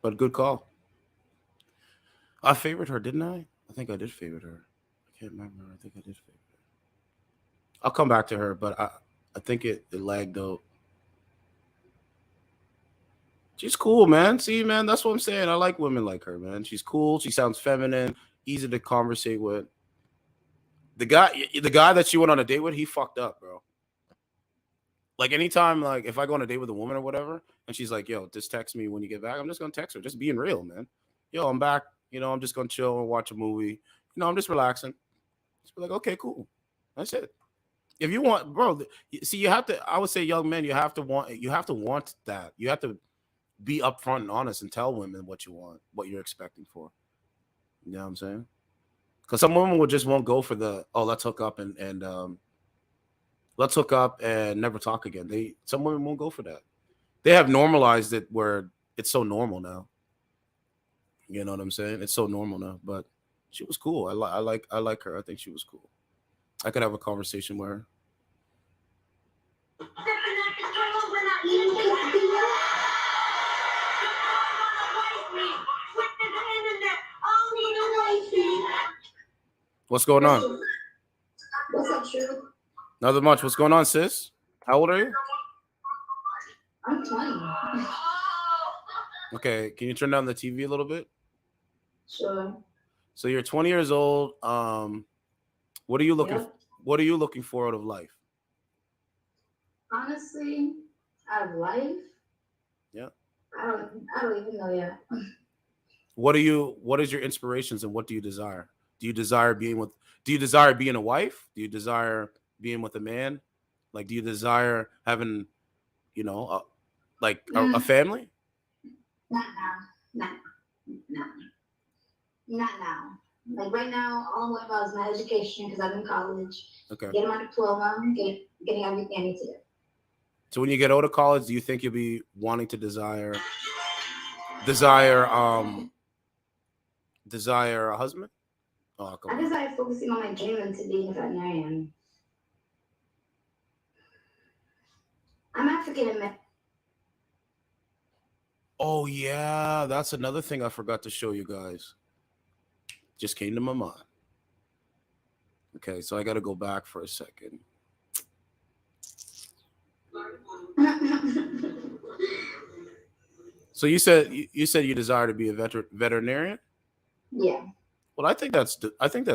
But good call. I favored her, didn't I? I think I did favorite her. I can't remember. I think I did favorite her. I'll come back to her, but I think it lagged out. She's cool, man. See, man, that's what I'm saying. I like women like her, man. She's cool. She sounds feminine, easy to conversate with. The guy that she went on a date with, he fucked up, bro. Like anytime, like if I go on a date with a woman or whatever, and she's like, "Yo, just text me when you get back," I'm just gonna text her, just being real, man. Yo, I'm back. You know, I'm just gonna chill and watch a movie. You know, I'm just relaxing. Just be like, okay, cool. That's it. If you want, bro, see, you have to. I would say, young men, you have to want that. You have to be upfront and honest and tell women what you want, what you're expecting for. You know what I'm saying? Because some women won't go for the let's hook up and let's hook up and never talk again. Some women won't go for that. They have normalized it where it's so normal now. You know what I'm saying? It's so normal now. But she was cool. I like her. I think she was cool. I could have a conversation with her. What's going on? What's up, True? Nothing much. What's going on, sis? How old are you? I'm 20. Okay, can you turn down the TV a little bit? Sure. So you're 20 years old. What are you looking? Yep. What are you looking for out of life? Honestly, out of life, Yeah. I don't even know yet. What is your inspirations and what do you desire? Do you desire being a wife? Do you desire being with a man? Like, do you desire having, a family? Not now. Not now. Like right now, all I'm worried about is my education because I'm in college. Okay. Getting my diploma, getting everything I need to do. So when you get out of college, do you think you'll be wanting to desire a husband? Oh, come I on. decided focusing on my dream into being a veterinarian. I'm African American. Oh yeah, that's another thing I forgot to show you guys. Just came to my mind. Okay, so I got to go back for a second. So you said you desire to be a veterinarian? Yeah. Well, I think that's good. I think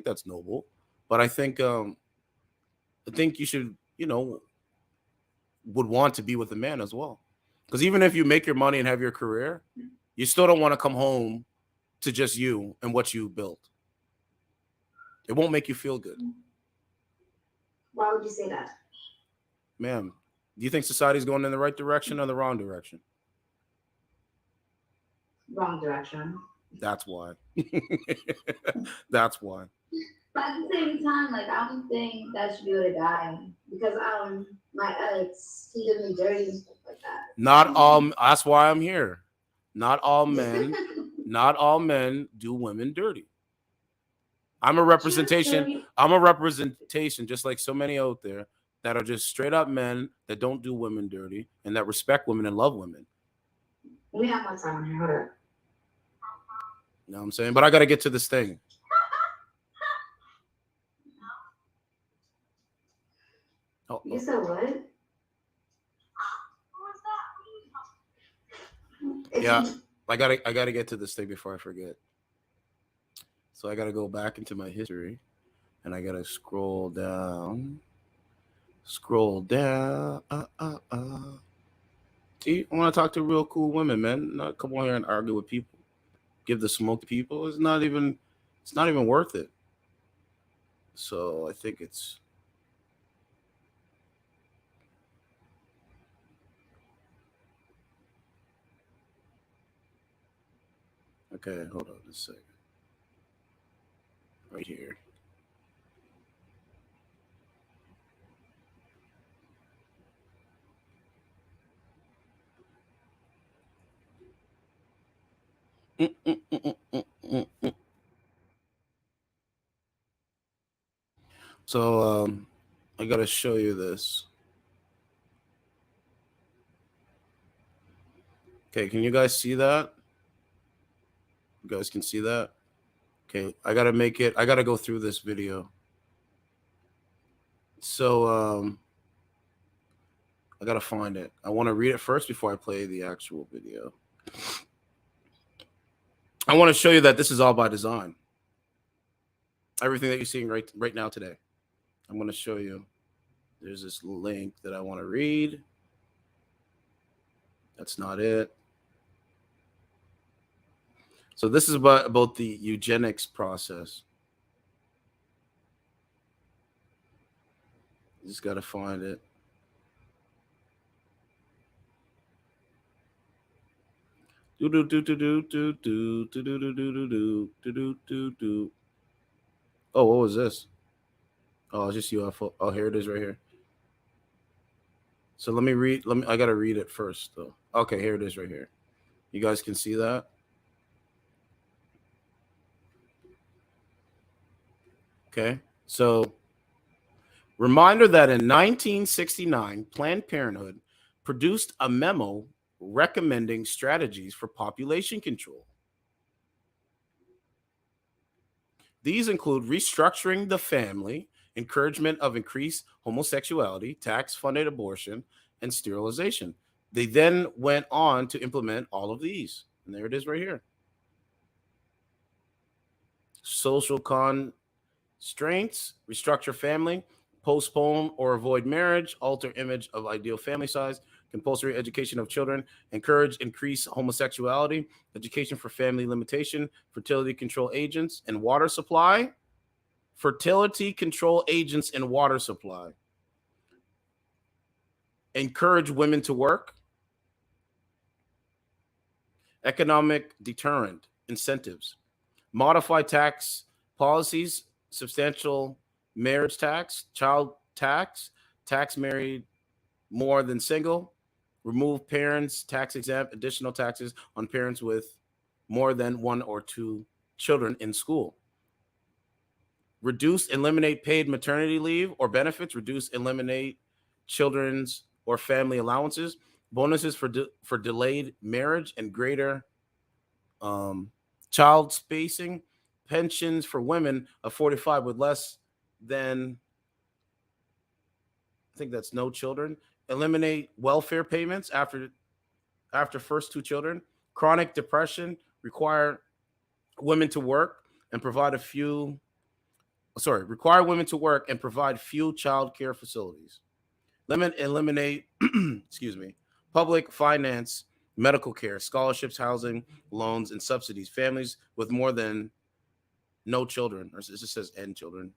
that's noble. But I think you should, would want to be with a man as well. Because even if you make your money and have your career, you still don't want to come home to just you and what you built. It won't make you feel good. Why would you say that? Ma'am, do you think society's going in the right direction or the wrong direction? Wrong direction. That's why. That's why. But at the same time, like I don't think that should be with a guy because my ex, he did me dirty and stuff like that. Not all. That's why I'm here. Not all men. Not all men do women dirty. I'm a representation. I'm a representation, just like so many out there that are just straight up men that don't do women dirty and that respect women and love women. We have more time on here. Hold up. You know what I'm saying? But I got to get to this thing. Oh, you said what? Yeah, I gotta get to this thing before I forget. So I gotta go back into my history, and I gotta scroll down. See, I want to talk to real cool women, man. Not come on here and argue with people. Give the smoke to people. It's not even worth it. So I think it's. Okay, hold on a second. Right here. So I gotta show you this. Okay, can you guys see that? You guys can see that? Okay, I gotta go through this video. So I gotta find it. I want to read it first before I play the actual video. I want to show you that this is all by design. Everything that you're seeing right now today. I'm going to show you. There's this link that I want to read. That's not it. So this is about the eugenics process. Just got to find it. Oh, what was this? Oh, it's just UFO. Oh, here it is right here. So let me read. I gotta read it first, though. Okay, here it is right here. You guys can see that. Okay, so reminder that in 1969, Planned Parenthood produced a memo recommending strategies for population control. These include restructuring the family, encouragement of increased homosexuality, tax-funded abortion, and sterilization. They then went on to implement all of these. And there it is right here. Social constraints, restructure family, postpone or avoid marriage, alter image of ideal family size, compulsory education of children, encourage increase homosexuality, education for family limitation, fertility control agents, and water supply. Fertility control agents and water supply. Encourage women to work. Economic deterrent incentives. Modify tax policies, substantial marriage tax, child tax, tax married more than single, remove parents tax exempt additional taxes on parents with more than one or two children in school. Reduce, eliminate paid maternity leave or benefits, reduce, eliminate children's or family allowances, bonuses for delayed marriage and greater child spacing, pensions for women of 45 with less than, I think that's no children, eliminate welfare payments after first two children, chronic depression, require women to work and provide require women to work and provide few child care facilities. Eliminate, excuse me, public finance, medical care, scholarships, housing, loans, and subsidies. Families with more than no children, or it just says N children.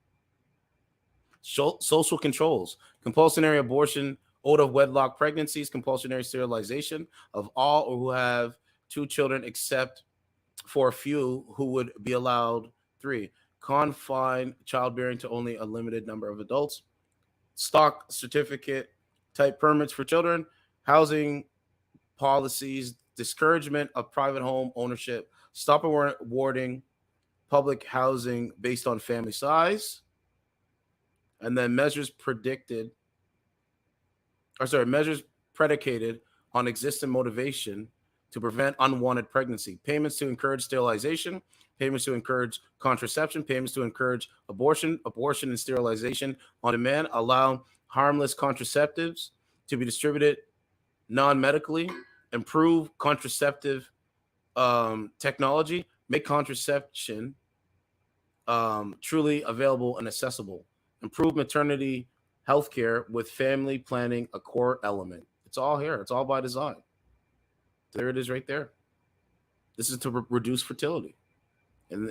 Social controls, compulsory abortion, out of wedlock pregnancies, compulsory sterilization of all or who have two children, except for a few who would be allowed three. Confine childbearing to only a limited number of adults. Stock certificate type permits for children. Housing policies, discouragement of private home ownership. Stop awarding public housing based on family size. And then measures predicated on existing motivation to prevent unwanted pregnancy. Payments to encourage sterilization, payments to encourage contraception, payments to encourage abortion and sterilization on demand, allow harmless contraceptives to be distributed non-medically, improve contraceptive technology, make contraception truly available and accessible, improve maternity health care with family planning a core element. It's all here. It's all by design. There it is right there. This is to reduce fertility. And,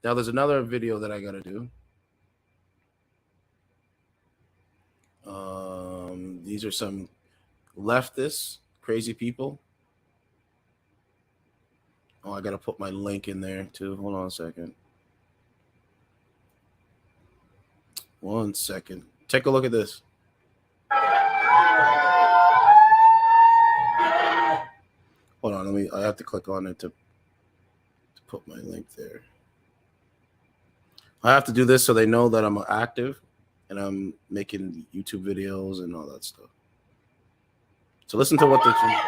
now there's another video that I got to do. These are some leftists, crazy people. Oh, I got to put my link in there too. Hold on a second. One second. Take a look at this. Hold on, I have to click on it to put my link there. I have to do this so they know that I'm active and I'm making YouTube videos and all that stuff. So listen to what they're saying.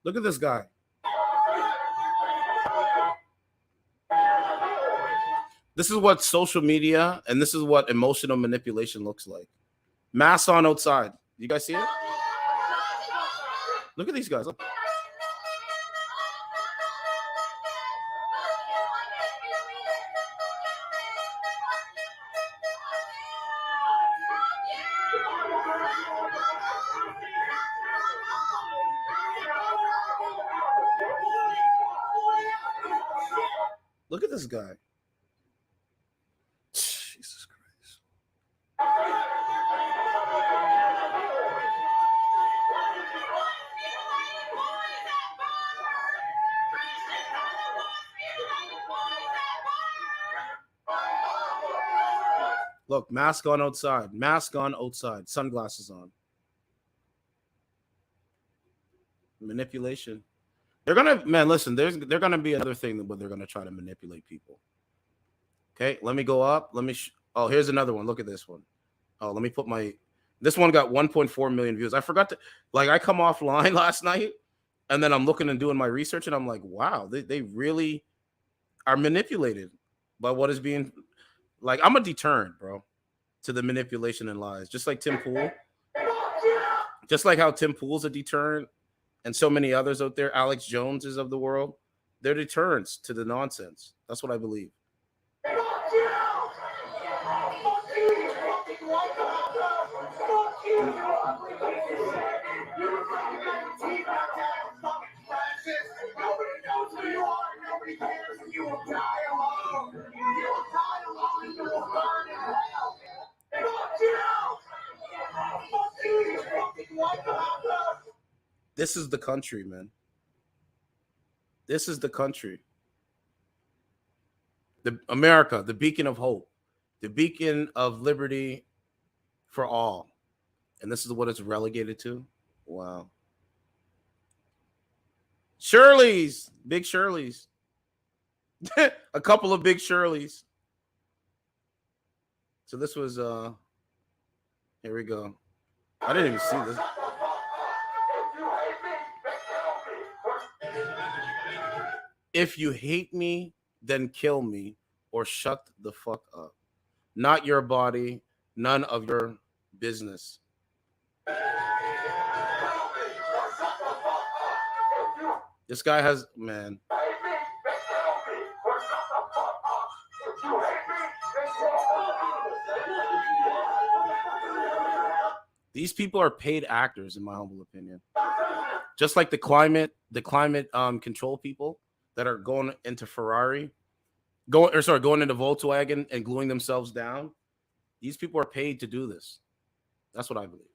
Look at this guy. This is what social media and this is what emotional manipulation looks like. Mask on outside. You guys see it? Look at these guys. Look. Look at this guy. Jesus Christ. Look, mask on outside. Mask on outside. Sunglasses on. Manipulation. They're gonna, man, listen, they're gonna be another thing where they're gonna try to manipulate people. Okay, let me go up. Oh, here's another one. Look at this one. Oh, let me put this one got 1.4 million views. I forgot to, like, I come offline last night and then I'm looking and doing my research and I'm like, wow, they really are manipulated by what is being, like, I'm a deterrent, bro, to the manipulation and lies. Just like Tim Pool. Just like how Tim Pool's a deterrent and so many others out there, Alex Joneses of the world, they're deterrents to the nonsense. That's what I believe. This is the country, man. This is the country. America, the beacon of hope, the beacon of liberty for all. And this is what it's relegated to? Wow. Shirley's, big Shirley's. A couple of big Shirley's. So this was here we go. I didn't even see this. If you hate me, then kill me or shut the fuck up. Not your body, none of your business. This guy has, man. These people are paid actors, in my humble opinion. Just like the climate control people that are going into Ferrari, going into Volkswagen and gluing themselves down. These people are paid to do this. That's what I believe.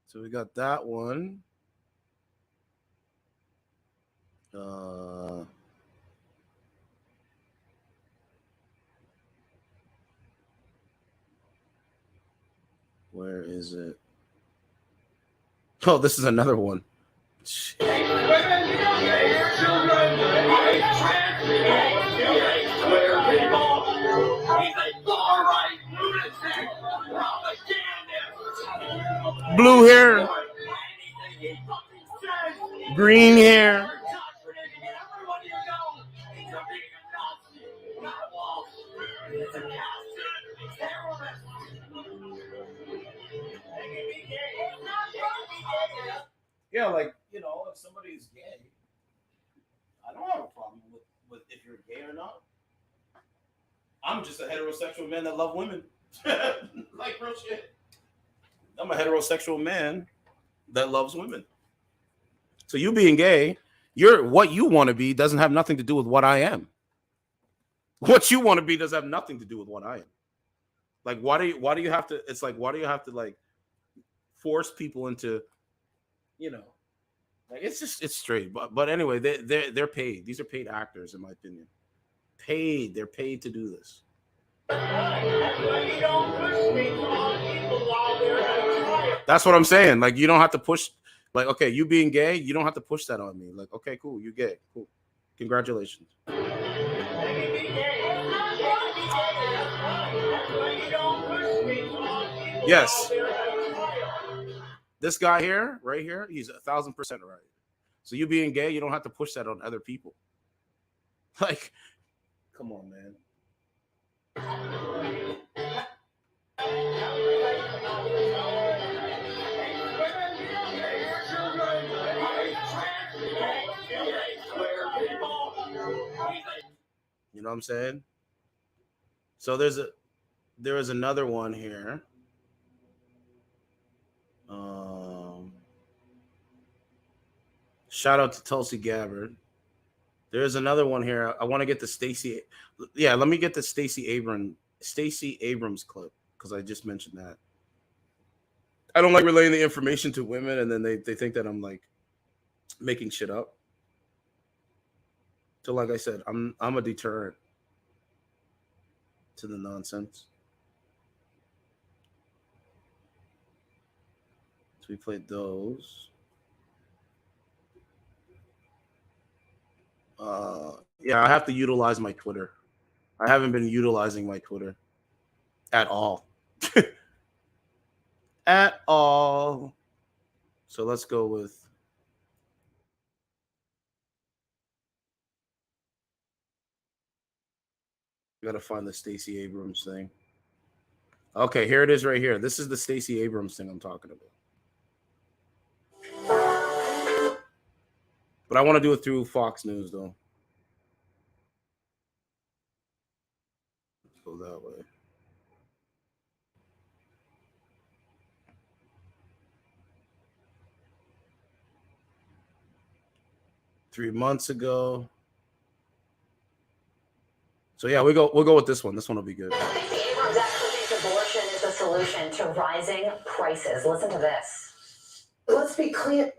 So we got that one. Where is it? Oh, this is another one. Blue hair, green hair. Yeah, like, if somebody's gay, I don't have a problem with if you're gay or not. I'm just a heterosexual man that love women. Like, real shit. I'm a heterosexual man that loves women. So you being gay, what you want to be doesn't have nothing to do with what I am. What you want to be does have nothing to do with what I am. Like, why do you have to? It's like, why do you have to, like, force people into, like, it's straight. But anyway, they're paid. These are paid actors, in my opinion. They're paid to do this. That's what I'm saying. Like, you don't have to push. Like, okay, you being gay, you don't have to push that on me. Like, okay, cool, you gay, cool, congratulations. Yes. This guy here, right here, he's 1,000% right. So you being gay, you don't have to push that on other people. Like, come on, man. You know what I'm saying? So there is another one here. Shout out to Tulsi Gabbard. There's another one here. I want to get the Stacey. Yeah, let me get the Stacey Abrams clip because I just mentioned that. I don't like relaying the information to women, and then they think that I'm like making shit up. So, like I said, I'm a deterrent to the nonsense. So we played those. Yeah, I have to utilize my Twitter. I haven't been utilizing my Twitter at all. At all. So let's go with. I gotta find the Stacey Abrams thing. Okay, here it is right here. This is the Stacey Abrams thing I'm talking about. But I want to do it through Fox News though. Let's go that way. $3 months ago. So yeah, we'll go with this one. This one will be good. Stacey Abrams actually thinks abortion is the solution to rising prices. Listen to this. Let's be clear.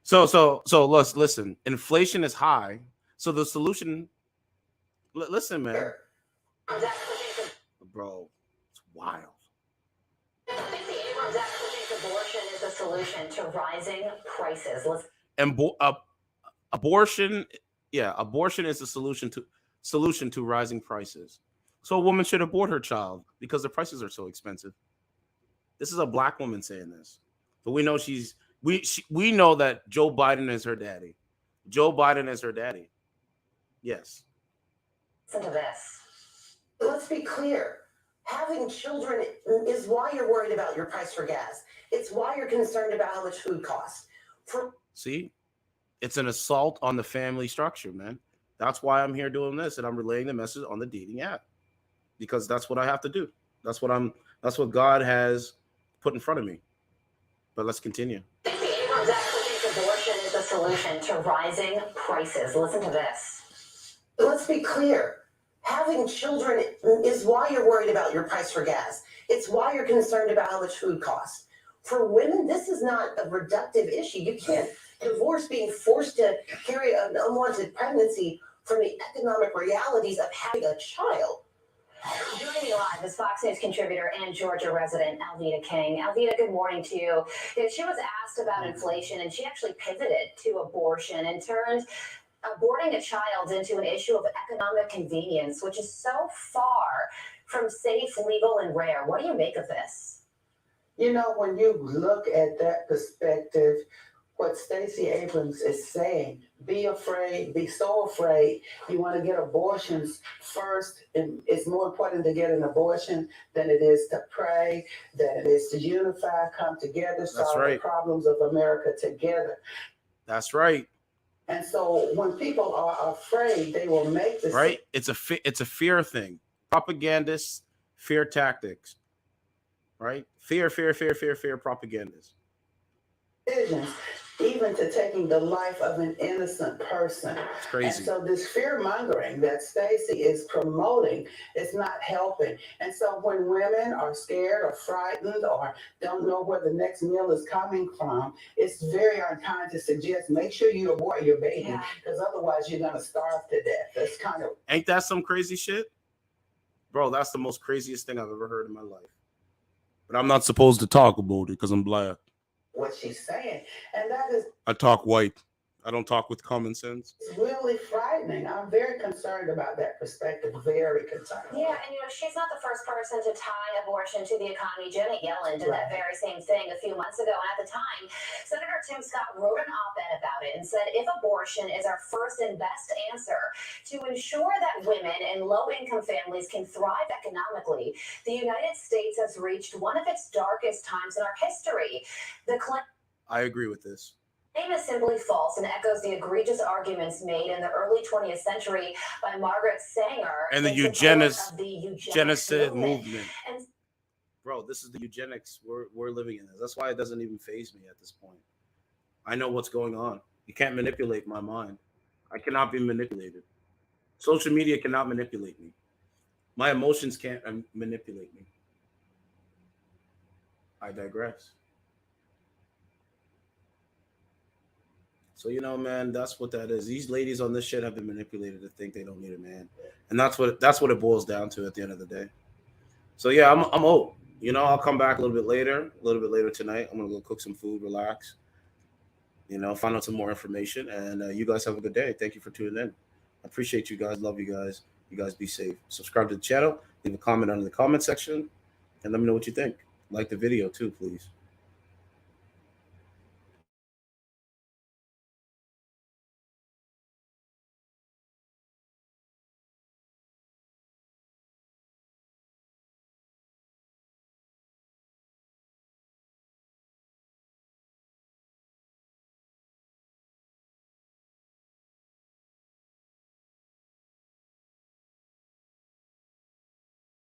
So let's listen. Inflation is high. So the solution. Listen, man. Bro, it's wild. Stacey Abrams actually thinks abortion is the solution to rising prices. And abortion, yeah, abortion is the solution to rising prices. So a woman should abort her child because the prices are so expensive. This is a black woman saying this, but we know we know that Joe Biden is her daddy. Joe Biden is her daddy. Yes. Listen to this. Let's be clear. Having children is why you're worried about your price for gas. It's why you're concerned about how much food costs. See, it's an assault on the family structure, man. That's why I'm here doing this, and I'm relaying the message on the dating app because that's what I have to do. That's what God has put in front of me. But let's continue. Stacey Abrams actually thinks abortion is the solution to rising prices. Listen to this. Let's be clear. Having children is why you're worried about your price for gas. It's why you're concerned about how much food costs. For women, this is not a reductive issue. You can't divorce being forced to carry an unwanted pregnancy from the economic realities of having a child. Joining me live is Fox News contributor and Georgia resident Alveda King. Alveda, good morning to you. She was asked about inflation, and she actually pivoted to abortion and turned aborting a child into an issue of economic convenience, which is so far from safe, legal, and rare. What do you make of this? You know, when you look at that perspective, what Stacey Abrams is saying, be afraid, be so afraid, you want to get abortions first, and it's more important to get an abortion than it is to pray, than it is to unify, come together, solve the problems of America together. That's right. And so when people are afraid, they will make this. Right? It's a fear thing. Propagandists, fear tactics. Right? Fear propagandists. Decisions, even to taking the life of an innocent person. It's crazy. And so this fear mongering that Stacey is promoting is not helping. And so when women are scared or frightened or don't know where the next meal is coming from, it's very unkind to suggest make sure you abort your baby because otherwise you're going to starve to death. That's kind of. Ain't that some crazy shit? Bro, that's the most craziest thing I've ever heard in my life. But I'm not supposed to talk about it because I'm black. What she's saying, and that is. I talk white. I don't talk with common sense. It's really frightening. I'm very concerned about that perspective. Very concerned. Yeah, and she's not the first person to tie abortion to the economy. Janet Yellen did that very same thing a few months ago. And at the time, Senator Tim Scott wrote an op-ed about it and said, if abortion is our first and best answer to ensure that women and low-income families can thrive economically, the United States has reached one of its darkest times in our history. I agree with this. Claim is simply false and echoes the egregious arguments made in the early 20th century by Margaret Sanger and the eugenics movement. Bro, this is the eugenics we're living in. That's why it doesn't even faze me at this point. I know what's going on. You can't manipulate my mind. I cannot be manipulated. Social media cannot manipulate me. My emotions can't manipulate me. I digress. So man, that's what that is. These ladies on this shit have been manipulated to think they don't need a man, and that's what it boils down to at the end of the day. So yeah, I'm old. I'll come back a little bit later tonight. I'm gonna go cook some food, relax. Find out some more information, and you guys have a good day. Thank you for tuning in. I appreciate you guys. Love you guys. You guys be safe. Subscribe to the channel. Leave a comment under the comment section, and let me know what you think. Like the video too, please.